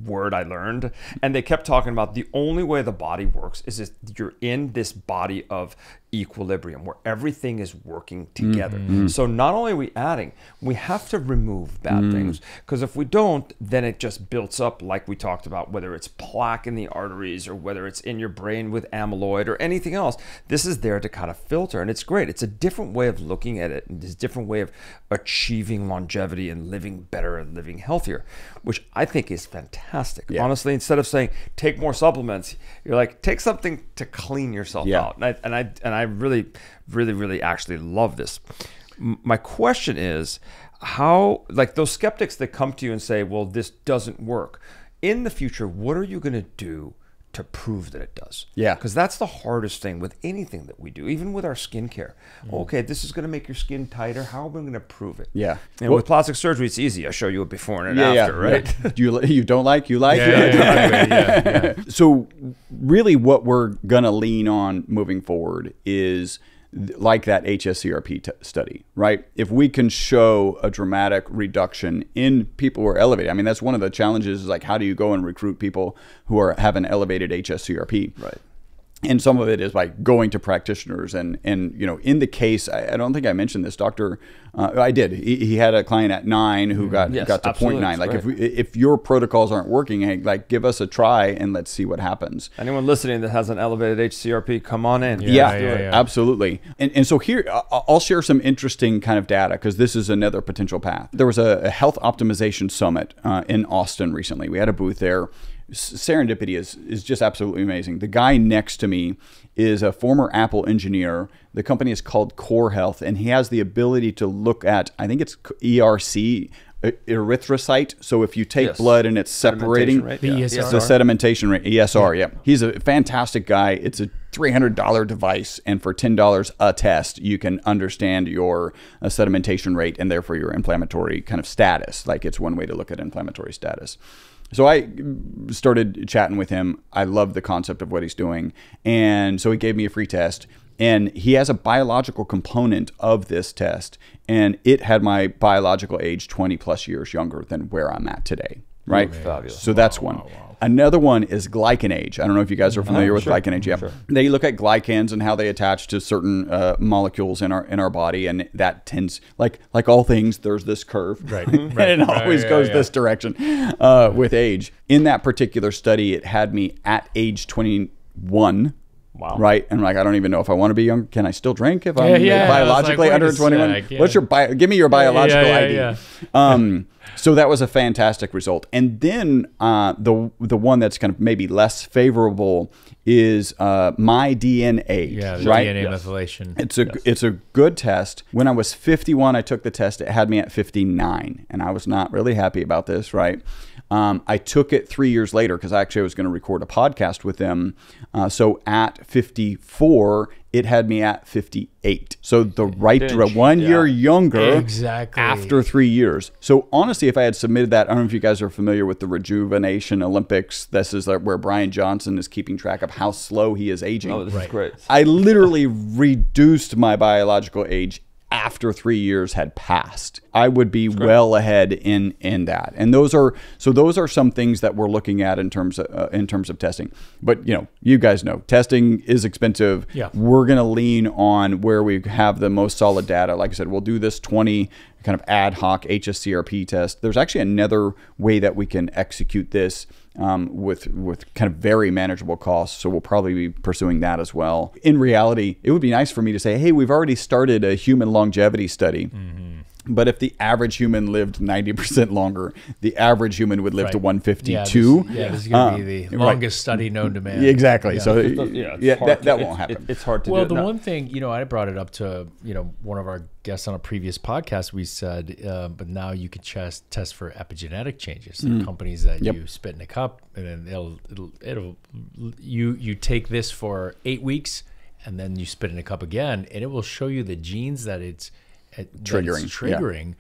word I learned, and they kept talking about the only way the body works is you're in this body of equilibrium where everything is working together. So not only are we adding, we have to remove bad things, because if we don't, then it just builds up, like we talked about, whether it's plaque in the arteries or whether it's in your brain with amyloid or anything else. This is there to kind of filter, and it's great. It's a different way of looking at it, and it's a different way of achieving longevity and living better and living healthier, which I think is fantastic. Honestly, instead of saying take more supplements, you're like, take something to clean yourself out. And I really actually love this. My question is, how, like those skeptics that come to you and say, well, this doesn't work, in the future, what are you going to do to prove that it does. Yeah. Because that's the hardest thing with anything that we do, even with our skincare. Okay, this is going to make your skin tighter. How am I going to prove it? Yeah. And with plastic surgery, it's easy. I show you a before and an after, right? Yeah. You don't like, you like. Yeah. So really what we're going to lean on moving forward is like that HSCRP study, right? If we can show a dramatic reduction in people who are elevated, I mean, that's one of the challenges is like, how do you go and recruit people who have an elevated HSCRP? Right. And some of it is by going to practitioners and you know, in the case, I don't think I mentioned this, Dr. I did. He had a client at 9 who got to 0.9. Like if your protocols aren't working, hey, like give us a try and let's see what happens. Anyone listening that has an elevated HCRP, come on in. Yeah, absolutely. And so here, I'll share some interesting kind of data because this is another potential path. There was a health optimization summit in Austin recently. We had a booth there. Serendipity is just absolutely amazing. The guy next to me is a former Apple engineer. The company is called Core Health, and he has the ability to look at, I think it's ERC, erythrocyte. So if you take blood and it's separating rate, the sedimentation rate, ESR, yeah. He's a fantastic guy. It's a $300 device, and for $10 a test, you can understand your sedimentation rate and therefore your inflammatory kind of status. Like it's one way to look at inflammatory status. So I started chatting with him. I love the concept of what he's doing. And so he gave me a free test. And he has a biological component of this test. And it had my biological age 20 plus years younger than where I'm at today. Right? Fabulous. So that's one. Another one is glycan age. I don't know if you guys are familiar with glycan age. Yeah. Sure. They look at glycans and how they attach to certain molecules in our body, and that tends, like all things, there's this curve, right? And it always goes this direction with age. In that particular study, it had me at age 21. Wow. Right. And I'm like, I don't even know if I want to be young. Can I still drink if I'm biologically under 21? What's your give me your biological ID. So that was a fantastic result. And then the one that's kind of maybe less favorable is MyDNA. Yeah, right? DNA methylation. It's a good test. When I was 51, I took the test. It had me at 59, and I was not really happy about this. Right. I took it 3 years later because actually I was going to record a podcast with them. So at 54, it had me at 58. So the right direction, 1 year younger after 3 years. So honestly, if I had submitted that, I don't know if you guys are familiar with the Rejuvenation Olympics. This is where Brian Johnson is keeping track of how slow he is aging. Oh, this is great. I literally reduced my biological age after 3 years had passed. I would be well ahead in that. And those are some things that we're looking at in terms of testing. But you guys know testing is expensive. Yeah. We're going to lean on where we have the most solid data. Like I said, we'll do this 20 kind of ad hoc HSCRP test. There's actually another way that we can execute this with kind of very manageable costs. So we'll probably be pursuing that as well. In reality, it would be nice for me to say, hey, we've already started a human longevity study. Mm-hmm. But if the average human lived 90% longer, the average human would live to 152. This is going to be the longest study known to man. Exactly. Yeah. So that won't happen. It's hard to do. Well, the one thing, I brought it up to, one of our guests on a previous podcast. We said, but now you can test for epigenetic changes. There are companies that you spit in a cup, and then you take this for 8 weeks, and then you spit in a cup again, and it will show you the genes that it's triggering,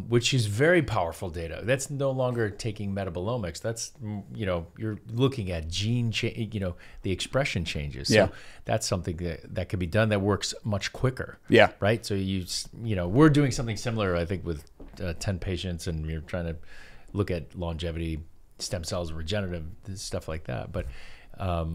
which is very powerful data. That's no longer taking metabolomics. That's you're looking at gene change, the expression changes. So that's something that can be done that works much quicker. Yeah. Right. So we're doing something similar, I think, with 10 patients, and we're trying to look at longevity, stem cells, regenerative stuff like that. But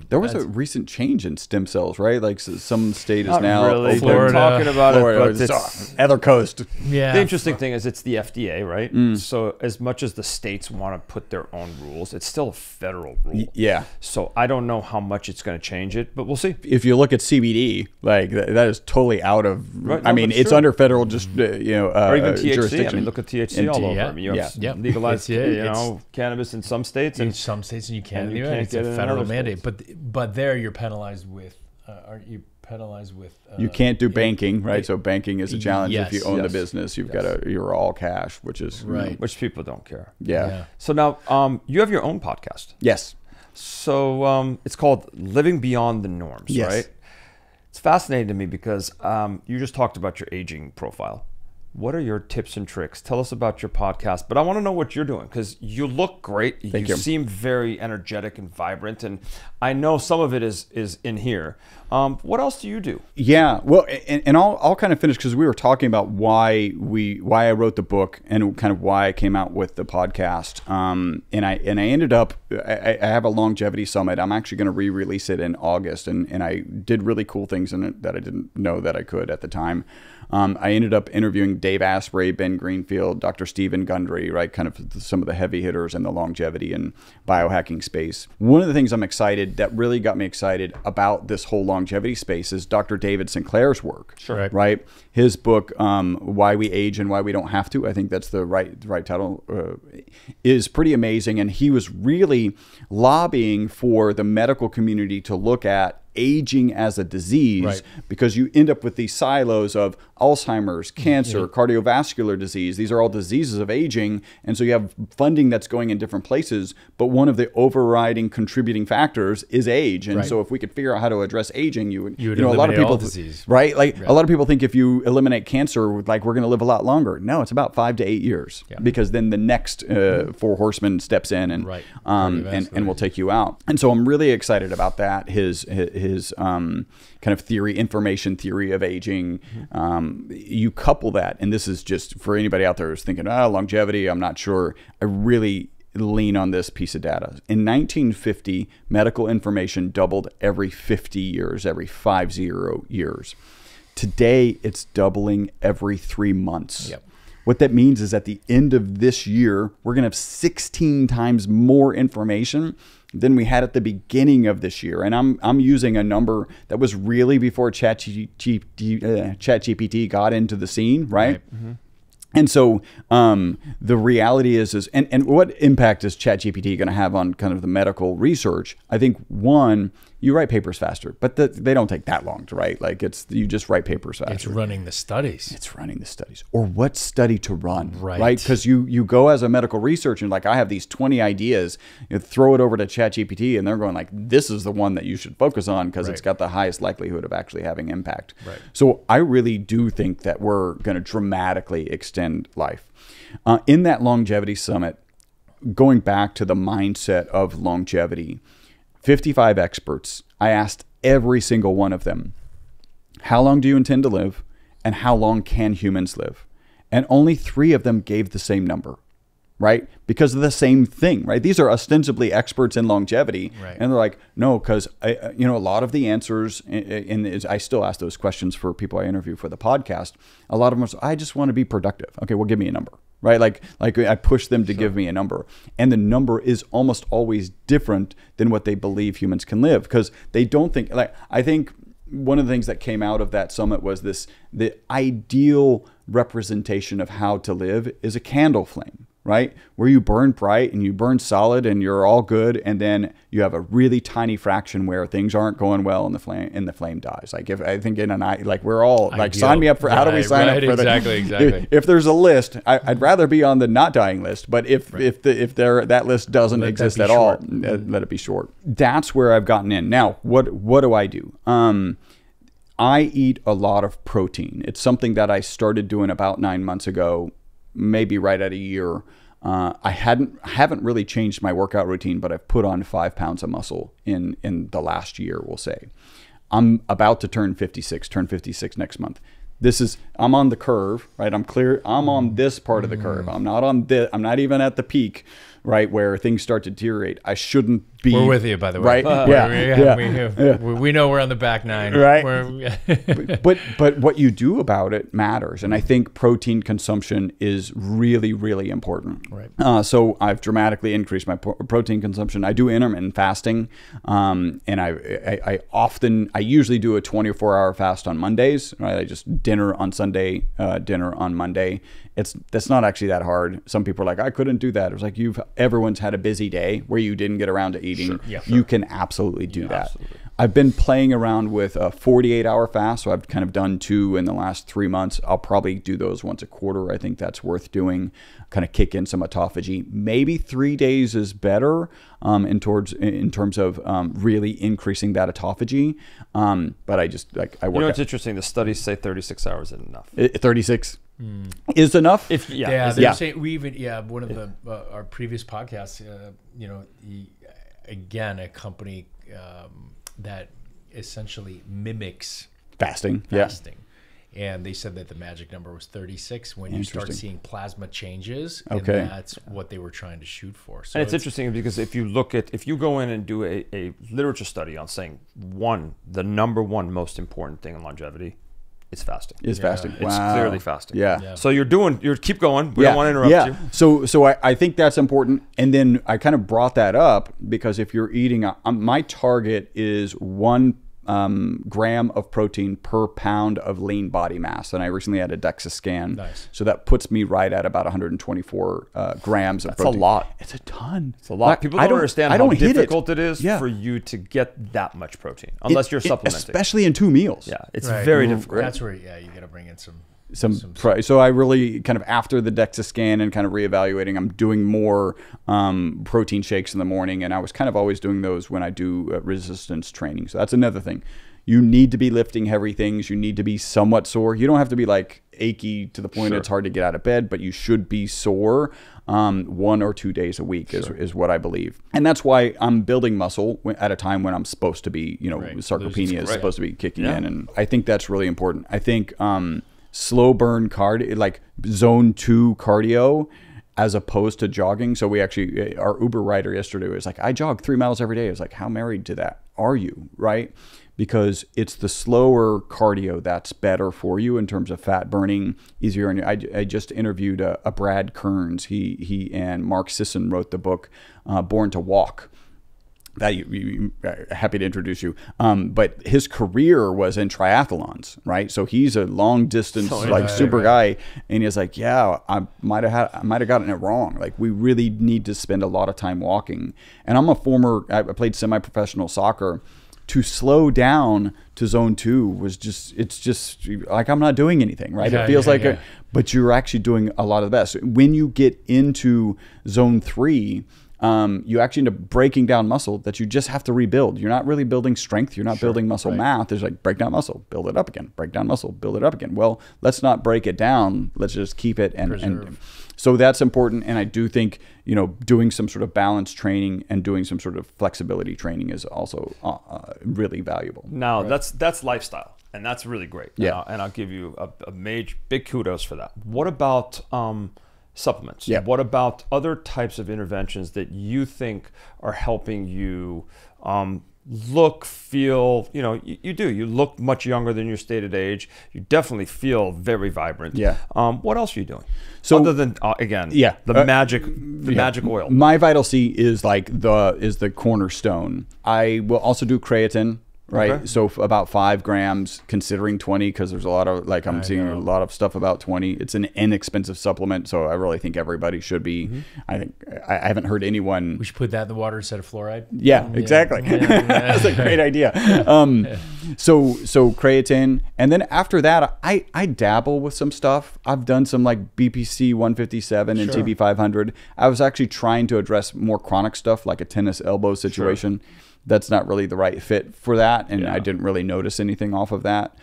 there was a recent change in stem cells, right? Like some state is now really. Florida. They're talking about Florida, it, but it's other coast. Yeah. The interesting thing is it's the FDA, right? So as much as the states want to put their own rules, it's still a federal rule. Yeah. So I don't know how much it's going to change it, but we'll see. If you look at CBD, like that is totally out of. Right, I mean, it's under federal, just or even THC. jurisdiction. I mean, look at THC all over. I mean, you have legalized, cannabis in some states, and you can't. It's a federal mandate, but there you're penalized with. Aren't you penalized with? You can't do banking, right? So banking is a challenge if you own the business. You're all cash, which is which people don't care. Yeah. So now you have your own podcast. Yes. So it's called Living Beyond the Norms, Yes. right? It's fascinating to me because you just talked about your aging profile. What are your tips and tricks? Tell us about your podcast. But I want to know what you're doing because you look great. Thank you. Seem very energetic and vibrant. And I know some of it is in here. What else do you do? Yeah, well, and I'll kind of finish because we were talking about why I wrote the book and kind of why I came out with the podcast. And I ended up I have a longevity summit. I'm actually going to re-release it in August, and I did really cool things in it that I didn't know that I could at the time. I ended up interviewing Dave Asprey, Ben Greenfield, Dr. Stephen Gundry, right? Kind of some of the heavy hitters in the longevity and biohacking space. One of the things I'm excited that really got me excited about this whole longevity space is Dr. David Sinclair's work. Sure. Right? His book, Why We Age and Why We Don't Have to, I think that's the right title, is pretty amazing. And he was really lobbying for the medical community to look at aging as a disease, right, because you end up with these silos of Alzheimer's, cancer, cardiovascular disease. These are all diseases of aging. And so you have funding that's going in different places, but one of the overriding contributing factors is age. And so if we could figure out how to address aging, you would know, a lot of people, disease. Right? Like a lot of people think if you eliminate cancer, like we're going to live a lot longer. No, it's about 5 to 8 years, because then the next 4 horsemen steps in and will take you out. And so I'm really excited about that. His kind of theory, information theory of aging. You couple that, and this is just for anybody out there who's thinking, longevity, I'm not sure. I really lean on this piece of data. In 1950, medical information doubled every 50 years, every 50 years. Today, it's doubling every 3 months. Yep. What that means is at the end of this year, we're going to have 16 times more information than we had at the beginning of this year. And I'm using a number that was really before ChatGPT got into the scene, right? And so the reality is and what impact is ChatGPT going to have on kind of the medical research? I think one, you write papers faster, but they don't take that long to write. Like you just write papers faster. It's running the studies. It's running the studies, or what study to run, right? Because you go as a medical researcher and like, I have these 20 ideas, you throw it over to ChatGPT and they're going like, this is the one that you should focus on because it's got the highest likelihood of actually having impact. Right. So I really do think that we're going to dramatically extend life. In that longevity summit, going back to the mindset of longevity, 55 experts, I asked every single one of them, how long do you intend to live and how long can humans live? And only 3 of them gave the same number, right? Because of the same thing, right? These are ostensibly experts in longevity. Right. And they're like, no, because a lot of the answers, and I still ask those questions for people I interview for the podcast. A lot of them are, I just want to be productive. Okay, well, give me a number. Right? Like I push them to give me a number. And the number is almost always different than what they believe humans can live, because they don't think, like, I think one of the things that came out of that summit was the ideal representation of how to live is a candle flame, right? Where you burn bright and you burn solid and you're all good, and then you have a really tiny fraction where things aren't going well and the flame dies. Like I think we're all like, sign me up for, how do we sign up for exactly. If there's a list, I'd rather be on the not dying list, but if that list doesn't exist at all, let it be short. That's where I've gotten in. Now, what do? I eat a lot of protein. It's something that I started doing about 9 months ago, maybe right at a year. I haven't really changed my workout routine, but I've put on 5 pounds of muscle in the last year, we'll say. I'm about to turn 56 next month. I'm on the curve, right? I'm on this part of the curve. I'm not even at the peak, right, where things start to deteriorate. I shouldn't be. We're with you, by the way. Right? We know we're on the back 9. Right. but what you do about it matters. And I think protein consumption is really, really important. Right. So I've dramatically increased my protein consumption. I do intermittent fasting. And I usually do a 24-hour fast on Mondays, right? I just dinner on Sunday, dinner on Monday. That's not actually that hard. Some people are like, I couldn't do that. It was like, everyone's had a busy day where you didn't get around to eating. Sure. You can absolutely do that. I've been playing around with a 48-hour fast. So I've kind of done 2 in the last 3 months. I'll probably do those once a quarter. I think that's worth doing. Kind of kick in some autophagy. Maybe 3 days is better in terms of really increasing that autophagy. But I just like I work. You know, it's interesting. The studies say 36 hours is enough. 36 is enough. They're saying we even one of the our previous podcasts. You know, again, a company that essentially mimics fasting. And they said that the magic number was 36 when you start seeing plasma changes. Okay. And that's what they were trying to shoot for. So and it's interesting because if you go in and do a literature study on saying the number one most important thing in longevity, it's fasting. It's fasting. It's clearly fasting. Yeah. So keep going. We don't want to interrupt you. So I think that's important. And then I kind of brought that up because if you're eating, my target is 1 gram of protein per pound of lean body mass. And I recently had a DEXA scan. Nice. So that puts me right at about 124 grams of protein. That's a lot. It's a ton. It's a lot. People don't understand how difficult it is Yeah. for you to get that much protein unless you're supplementing. Especially in 2 meals. Yeah, it's very difficult. That's where you got to bring in some. So I really kind of after the DEXA scan and kind of reevaluating, I'm doing more protein shakes in the morning, and I was kind of always doing those when I do resistance training. So that's another thing. You need to be lifting heavy things. You need to be somewhat sore. You don't have to be like achy to the point it's hard to get out of bed, but you should be sore 1 or 2 days a week is what I believe. And that's why I'm building muscle at a time when I'm supposed to be, sarcopenia is supposed to be kicking in. And I think that's really important. I think slow burn cardio, like zone 2 cardio, as opposed to jogging. So we actually, our Uber rider yesterday was like, I jog 3 miles every day. I was like, how married to that are you? Right? Because it's the slower cardio that's better for you in terms of fat burning, easier on you. I just interviewed a Brad Kearns. He and Mark Sisson wrote the book Born to Walk. That happy to introduce you. But his career was in triathlons, right? So he's a long distance super guy, and he's like, yeah, I might have gotten it wrong. Like we really need to spend a lot of time walking. And I played semi-professional soccer. To slow down to zone 2 it's just like I'm not doing anything, right? It feels but you're actually doing a lot of the best. When you get into zone 3, you actually end up breaking down muscle that you just have to rebuild. You're not really building strength. You're not building muscle math. There's like break down muscle, build it up again, break down muscle, build it up again. Well, let's not break it down. Let's just keep it and so that's important. And I do think, doing some sort of balance training and doing some sort of flexibility training is also really valuable. Now that's lifestyle, and that's really great. Yeah. And I'll give you a big kudos for that. What about supplements? Yeah. What about other types of interventions that you think are helping you look, feel, you look much younger than your stated age. You definitely feel very vibrant. Yeah. What else are you doing? So other than the magic oil. MyVitalC is the cornerstone. I will also do creatine. Right. Okay. So about 5 grams, considering 20, because there's a lot of I'm seeing a lot of stuff about 20. It's an inexpensive supplement. So I really think everybody should be. I think I haven't heard anyone. We should put that in the water instead of fluoride. Yeah, exactly. That's a great idea. So creatine. And then after that, I dabble with some stuff. I've done some like BPC 157 and TB 500. I was actually trying to address more chronic stuff like a tennis elbow situation. Sure. That's not really the right fit for that, and I didn't really notice anything off of that.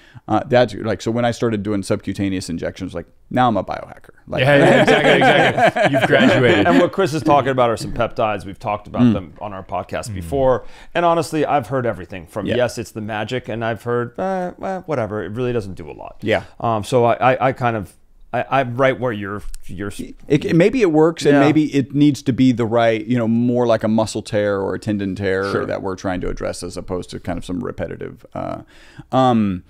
That's like, so when I started doing subcutaneous injections, like now I'm a biohacker. Like, exactly. You've graduated. And what Chris is talking about are some peptides. We've talked about them on our podcast before, and honestly, I've heard everything from yes, it's the magic, and I've heard whatever. It really doesn't do a lot. Yeah. So I kind of. I'm right where you're. Maybe it works, and maybe it needs to be the right, more like a muscle tear or a tendon tear that we're trying to address, as opposed to kind of some repetitive. And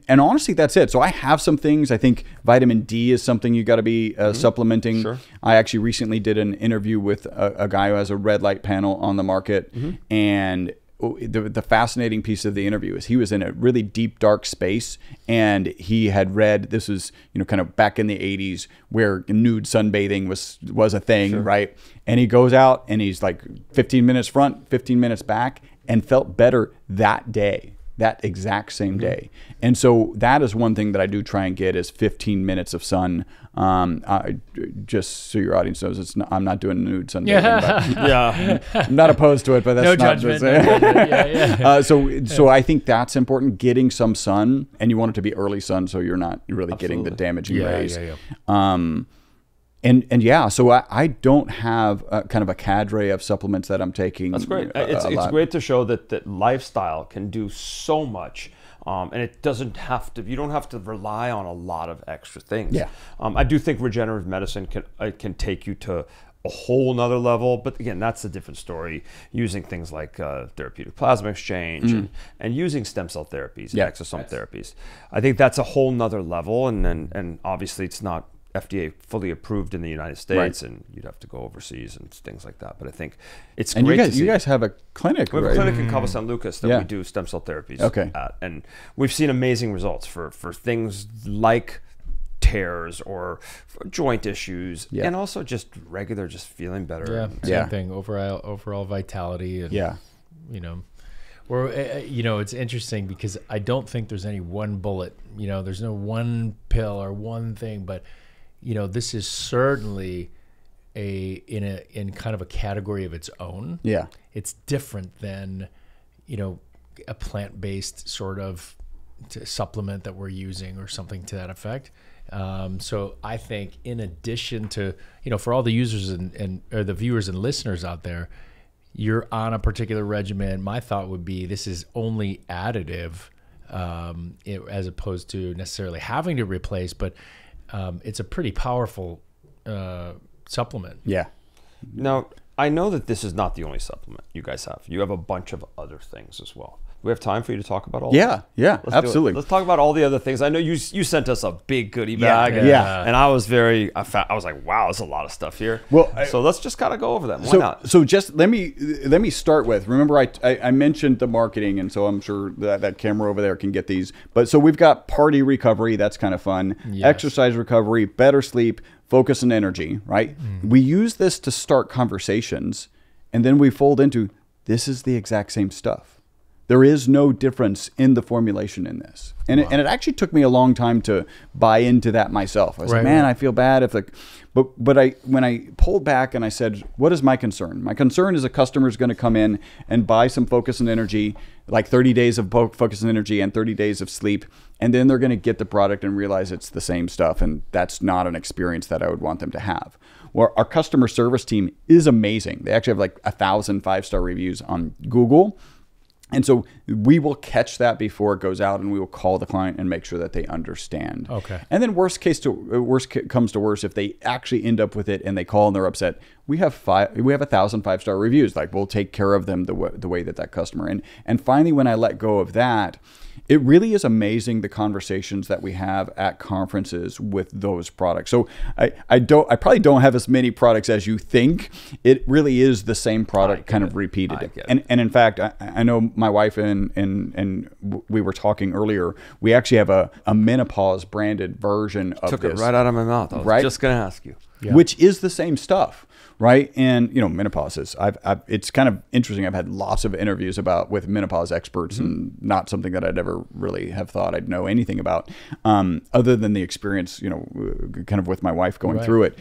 honestly, that's it. So I have some things. I think vitamin D is something you got to be supplementing. Sure. I actually recently did an interview with a guy who has a red light panel on the market, and the fascinating piece of the interview is he was in a really deep, dark space, and he had read, this was, kind of back in the 80s where nude sunbathing was a thing, right? And he goes out and he's like 15 minutes front, 15 minutes back, and felt better that day, that exact same day. And so that is one thing that I do try and get is 15 minutes of sun. Just so your audience knows, I'm not doing nude sunbathing. I'm not opposed to it, but that's no not judgment. So I think that's important, getting some sun, and you want it to be early sun so you're not really getting the damaging rays. So I don't have kind of a cadre of supplements that I'm taking. That's great. It's great to show that lifestyle can do so much. And it doesn't have to, you don't have to rely on a lot of extra things. Yeah. I do think regenerative medicine can take you to a whole nother level, but again, that's a different story, using things like therapeutic plasma exchange and using stem cell therapies and exosome therapies. I think that's a whole nother level, and obviously it's not FDA fully approved in the United States, and you'd have to go overseas and things like that. But I think it's great to see. You guys have a clinic, we have a clinic in Cabo San Lucas that we do stem cell therapies at, and we've seen amazing results for things like tears or joint issues, and also just regular, just feeling better. Same thing. Overall vitality, and it's interesting because I don't think there's any one bullet. There's no one pill or one thing, but this is certainly in kind of a category of its own. Yeah, it's different than a plant-based sort of supplement that we're using or something to that effect. So I think, in addition to for all the users or the viewers and listeners out there, you're on a particular regimen. My thought would be this is only additive, as opposed to necessarily having to replace, but it's a pretty powerful supplement. Yeah. Now, I know that this is not the only supplement you guys have. You have a bunch of other things as well. We have time for you to talk about all of them? Yeah, absolutely. Let's talk about all the other things. I know you sent us a big goodie bag. And I was I was like, wow, there's a lot of stuff here. Well, so let's just kind of go over them. Why not? So just let me start with, remember I mentioned the marketing, and so I'm sure that camera over there can get these. But so we've got party recovery, that's kind of fun. Yes. Exercise recovery, better sleep, focus and energy, right? We use this to start conversations, and then we fold into, this is the exact same stuff. There is no difference in the formulation in this. And, it actually took me a long time to buy into that myself. I was like, man, I feel bad if but when I pulled back and I said, what is my concern? My concern is a customer is going to come in and buy some focus and energy, like 30 days of focus and energy and 30 days of sleep. And then they're going to get the product and realize it's the same stuff. And that's not an experience that I would want them to have. Well, our customer service team is amazing. They actually have like 1,000 5-star reviews on Google. And so we will catch that before it goes out, and we will call the client and make sure that they understand. Okay. And then worst comes to worst, if they actually end up with it and they call and they're upset, we have 1,000 5-star reviews. Like, we'll take care of them the way that customer. And finally, when I let go of that, it really is amazing the conversations that we have at conferences with those products. So I probably don't have as many products as you think. It really is the same product kind of repeated. And in fact, I know my wife and we were talking earlier, we actually have a menopause branded version of this. Took it right out of my mouth. I was just going to ask you. Yeah. Which is the same stuff, right? And menopause is it's kind of interesting. I've had lots of interviews with menopause experts, and not something that I'd ever really have thought I'd know anything about, other than the experience, kind of with my wife going through it.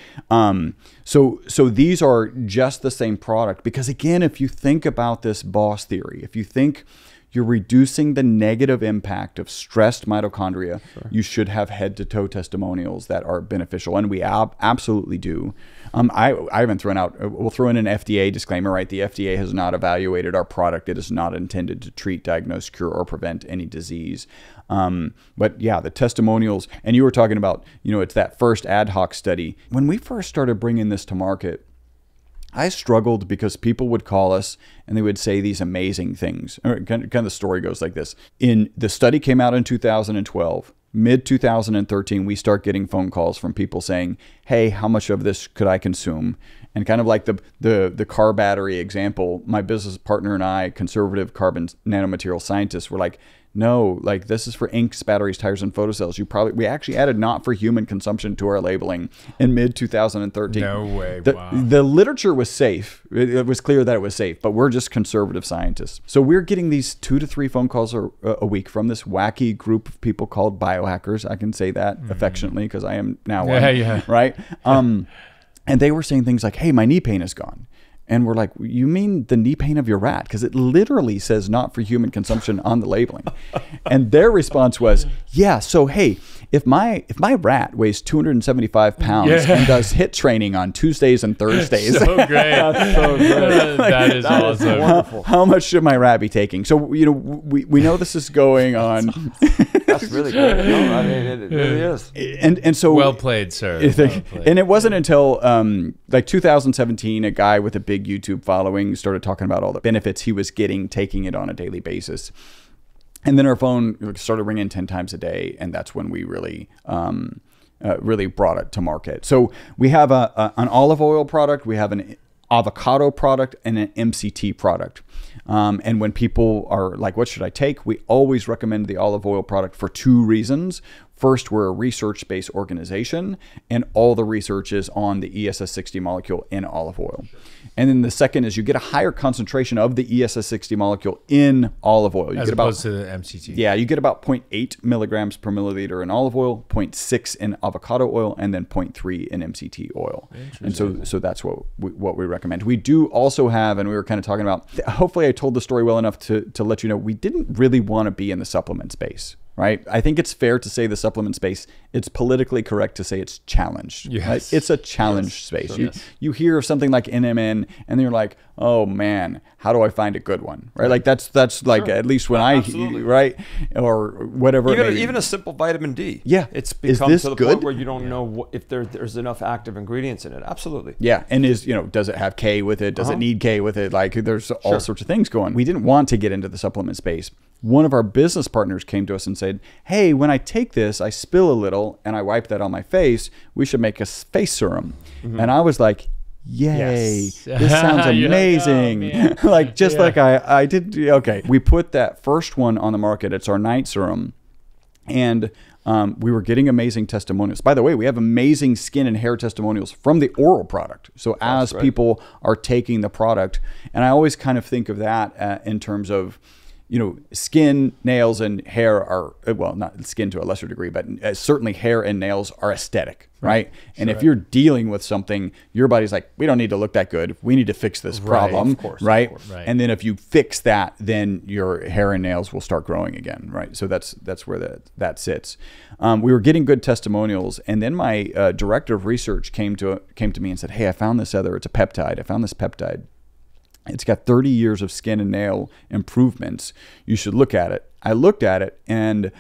So these are just the same product, because again, if you think about this boss theory, if you think you're reducing the negative impact of stressed mitochondria, you should have head-to-toe testimonials that are beneficial, and we absolutely do. I haven't thrown out, we'll throw in an FDA disclaimer, right? The FDA has not evaluated our product. It is not intended to treat, diagnose, cure, or prevent any disease. But yeah, the testimonials, and you were talking about, it's that first ad hoc study. When we first started bringing this to market, I struggled because people would call us and they would say these amazing things. Kind of the story goes like this. The study came out in 2012. Mid-2013, we start getting phone calls from people saying, hey, how much of this could I consume? And kind of like the car battery example, my business partner and I, conservative carbon nanomaterial scientists, were like, no, like this is for inks, batteries, tires, and photocells. We actually added not for human consumption to our labeling in mid 2013. No way. Wow. The literature was safe. It was clear that it was safe, but we're just conservative scientists. So we're getting these 2 to 3 phone calls a week from this wacky group of people called biohackers. I can say that affectionately because I am now one. Yeah. Right? And they were saying things like, hey, my knee pain is gone. And we're like, you mean the knee pain of your rat? Because it literally says not for human consumption on the labeling. And their response was, yeah, so hey, if my rat weighs 275 pounds and does HIIT training on Tuesdays and Thursdays. So great. That's so good. That is awesome. Wonderful. How much should my rat be taking? So, we know this is going on. That's really good. No, I mean, it really is. And so well played, sir. Well played. And it wasn't until like 2017, a guy with a big YouTube following started talking about all the benefits he was getting taking it on a daily basis. And then our phone started ringing 10 times a day, and that's when we really brought it to market. So we have an olive oil product, we have an avocado product, and an MCT product. And when people are like, what should I take? We always recommend the olive oil product for 2 reasons. First, we're a research-based organization, and all the research is on the ESS60 molecule in olive oil. And then the second is you get a higher concentration of the ESS60 molecule in olive oil. As opposed to the MCT. Yeah, you get about 0.8 milligrams per milliliter in olive oil, 0.6 in avocado oil, and then 0.3 in MCT oil. And so that's what we recommend. We do also have, and we were kind of talking about, hopefully I told the story well enough to let you know, we didn't really want to be in the supplement space. Right? I think it's fair to say the supplement space, it's politically correct to say it's challenged. Yes. Right? It's a challenged space. You hear of something like NMN and you're like, oh man, how do I find a good one? Right? Like that's like, at least when right? Or whatever. Even a simple vitamin D. Yeah. It's become to the point where you don't know if there's enough active ingredients in it. Absolutely. Yeah. And does it have K with it? Does it need K with it? Like there's all sorts of things going. We didn't want to get into the supplement space. One of our business partners came to us and said, hey, when I take this, I spill a little and I wipe that on my face. We should make a face serum. And I was like, yay, this sounds amazing. Like, oh, like I did. Okay. We put that first one on the market. It's our night serum. And we were getting amazing testimonials. By the way, we have amazing skin and hair testimonials from the oral product. So as people are taking the product, and I always kind of think of that in terms of, skin, nails, and hair are, well, not skin to a lesser degree, but certainly hair and nails are aesthetic, right? And if you're dealing with something, your body's like, we don't need to look that good. We need to fix this problem, of course. And then if you fix that, then your hair and nails will start growing again, right? So that's where that sits. We were getting good testimonials, and then my director of research came to me and said, hey, I found this it's a peptide. I found this peptide. It's got 30 years of skin and nail improvements. You should look at it. I looked at it and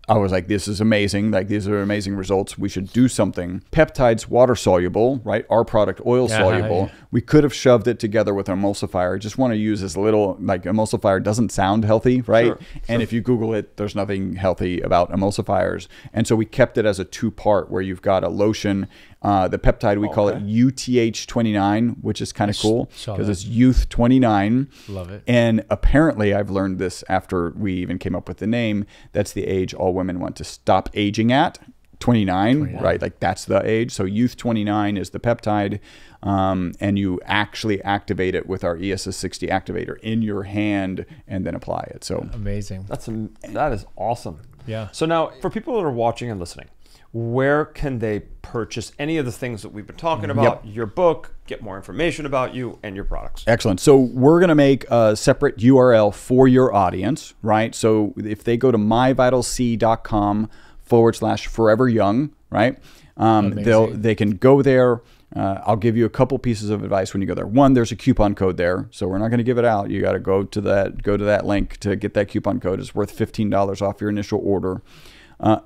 I was like, this is amazing. Like, these are amazing results. We should do something. Peptides, water soluble, right? Our product, oil soluble. We could have shoved it together with an emulsifier. I just want to use this little, like, emulsifier doesn't sound healthy, right? And if you Google it, there's nothing healthy about emulsifiers. And so we kept it as a 2-part where you've got a lotion. The peptide, we call it UTH29, which is kind of cool because it's Youth 29. Love it. And apparently, I've learned this after we even came up with the name, that's the age all women want to stop aging at. 29, right? Like that's the age. So Youth 29 is the peptide, and you actually activate it with our ESS60 activator in your hand and then apply it. So amazing. That is awesome. Yeah. So now, for people that are watching and listening, where can they purchase any of the things that we've been talking about, your book, get more information about you and your products? Excellent. So we're going to make a separate URL for your audience, right? So if they go to myvitalc.com/forever young, right? They can go there. I'll give you a couple pieces of advice when you go there. One, there's a coupon code there, so we're not going to give it out. You got to go to that link to get that coupon code. It's worth $15 off your initial order.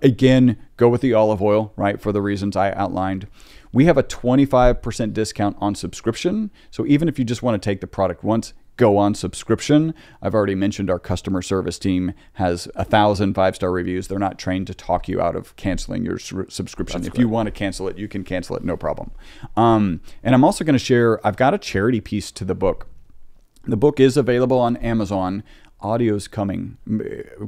Again, go with the olive oil, right, for the reasons I outlined. We have a 25% discount on subscription. So even if you just want to take the product once, go on subscription. I've already mentioned our customer service team has 1,000 5-star reviews. They're not trained to talk you out of canceling your subscription. If you want to cancel it, you can cancel it, no problem. And I'm also going to share, I've got a charity piece to the book. The book is available on Amazon. Audio's coming.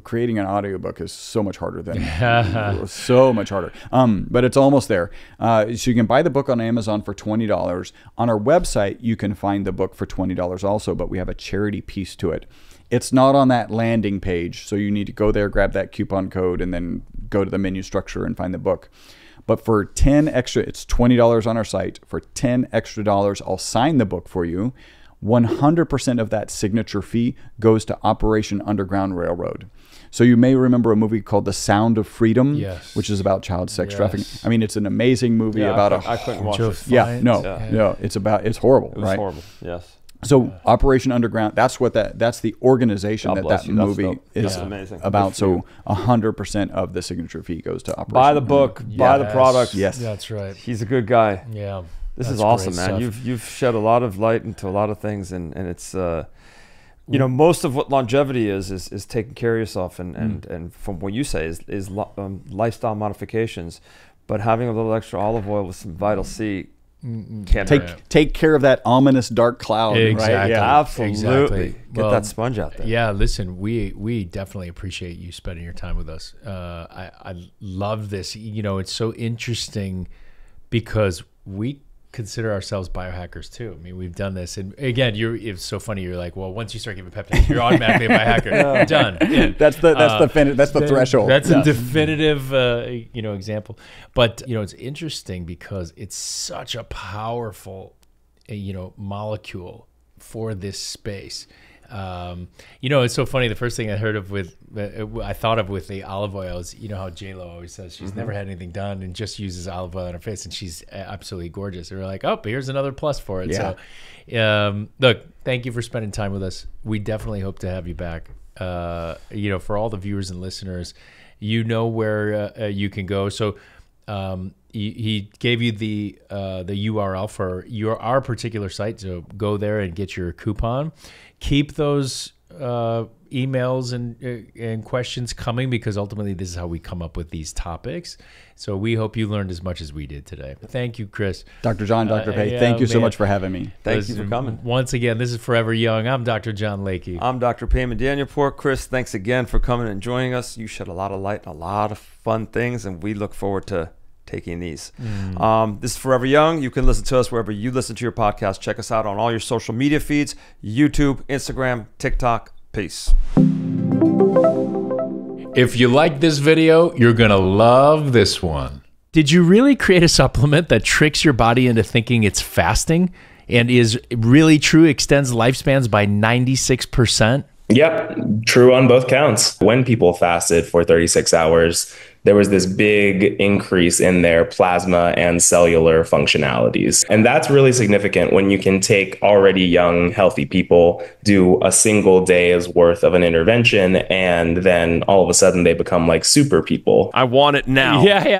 Creating an audiobook is so much harder than so much harder. But it's almost there. So you can buy the book on Amazon for $20. On our website, you can find the book for $20 also, but we have a charity piece to it. It's not on that landing page, so you need to go there, grab that coupon code, and then go to the menu structure and find the book. But for 10 extra, it's $20 on our site. For 10 extra dollars, I'll sign the book for you. 100% of that signature fee goes to Operation Underground Railroad. So you may remember a movie called The Sound of Freedom, which is about child sex trafficking. I mean, it's an amazing movie about I couldn't watch it. No, it's horrible, It was horrible, yes. So Operation Underground, that's the organization that movie is about. So 100% of the signature fee goes to Operation. Buy the book, buy the product. Yes, that's right. He's a good guy. Yeah. This is awesome, man. You've shed a lot of light into a lot of things, and it's most of what longevity is taking care of yourself, and from what you say is lifestyle modifications, but having a little extra olive oil with some VitalC can take care of that ominous dark cloud. Exactly. Right? Yeah, absolutely. Exactly. Get that sponge out there. Yeah, listen, we definitely appreciate you spending your time with us. I love this. It's so interesting because we consider ourselves biohackers too. I mean, we've done this, and again, it's so funny. You're like, well, once you start giving peptides, you're automatically a biohacker. Done. Yeah. That's the threshold. That's a definitive, example. But it's interesting because it's such a powerful, molecule for this space. It's so funny. The first thing I thought of with the olive oil is, how J-Lo always says she's never had anything done and just uses olive oil on her face, and she's absolutely gorgeous. And we're like, oh, but here's another plus for it. Yeah. So, look, thank you for spending time with us. We definitely hope to have you back. For all the viewers and listeners, where you can go. So, he gave you the URL for our particular site, so go there and get your coupon. Keep those emails and questions coming, because ultimately this is how we come up with these topics. So we hope you learned as much as we did today. Thank you, Chris. Dr. John, Dr. Pei, thank you so much for having me. Thank you for coming. Once again, this is Forever Young. I'm Dr. John Layke. I'm Dr. Payman Danielpour. Chris, thanks again for coming and joining us. You shed a lot of light on a lot of fun things, and we look forward to taking these. This is Forever Young. You can listen to us wherever you listen to your podcast. Check us out on all your social media feeds, YouTube, Instagram, TikTok. Peace. If you like this video, you're going to love this one. Did you really create a supplement that tricks your body into thinking it's fasting and is really true, extends lifespans by 96%? Yep, true on both counts. When people fasted for 36 hours, there was this big increase in their plasma and cellular functionalities. And that's really significant when you can take already young, healthy people, do a single day's worth of an intervention, and then all of a sudden they become like super people. I want it now. Yeah.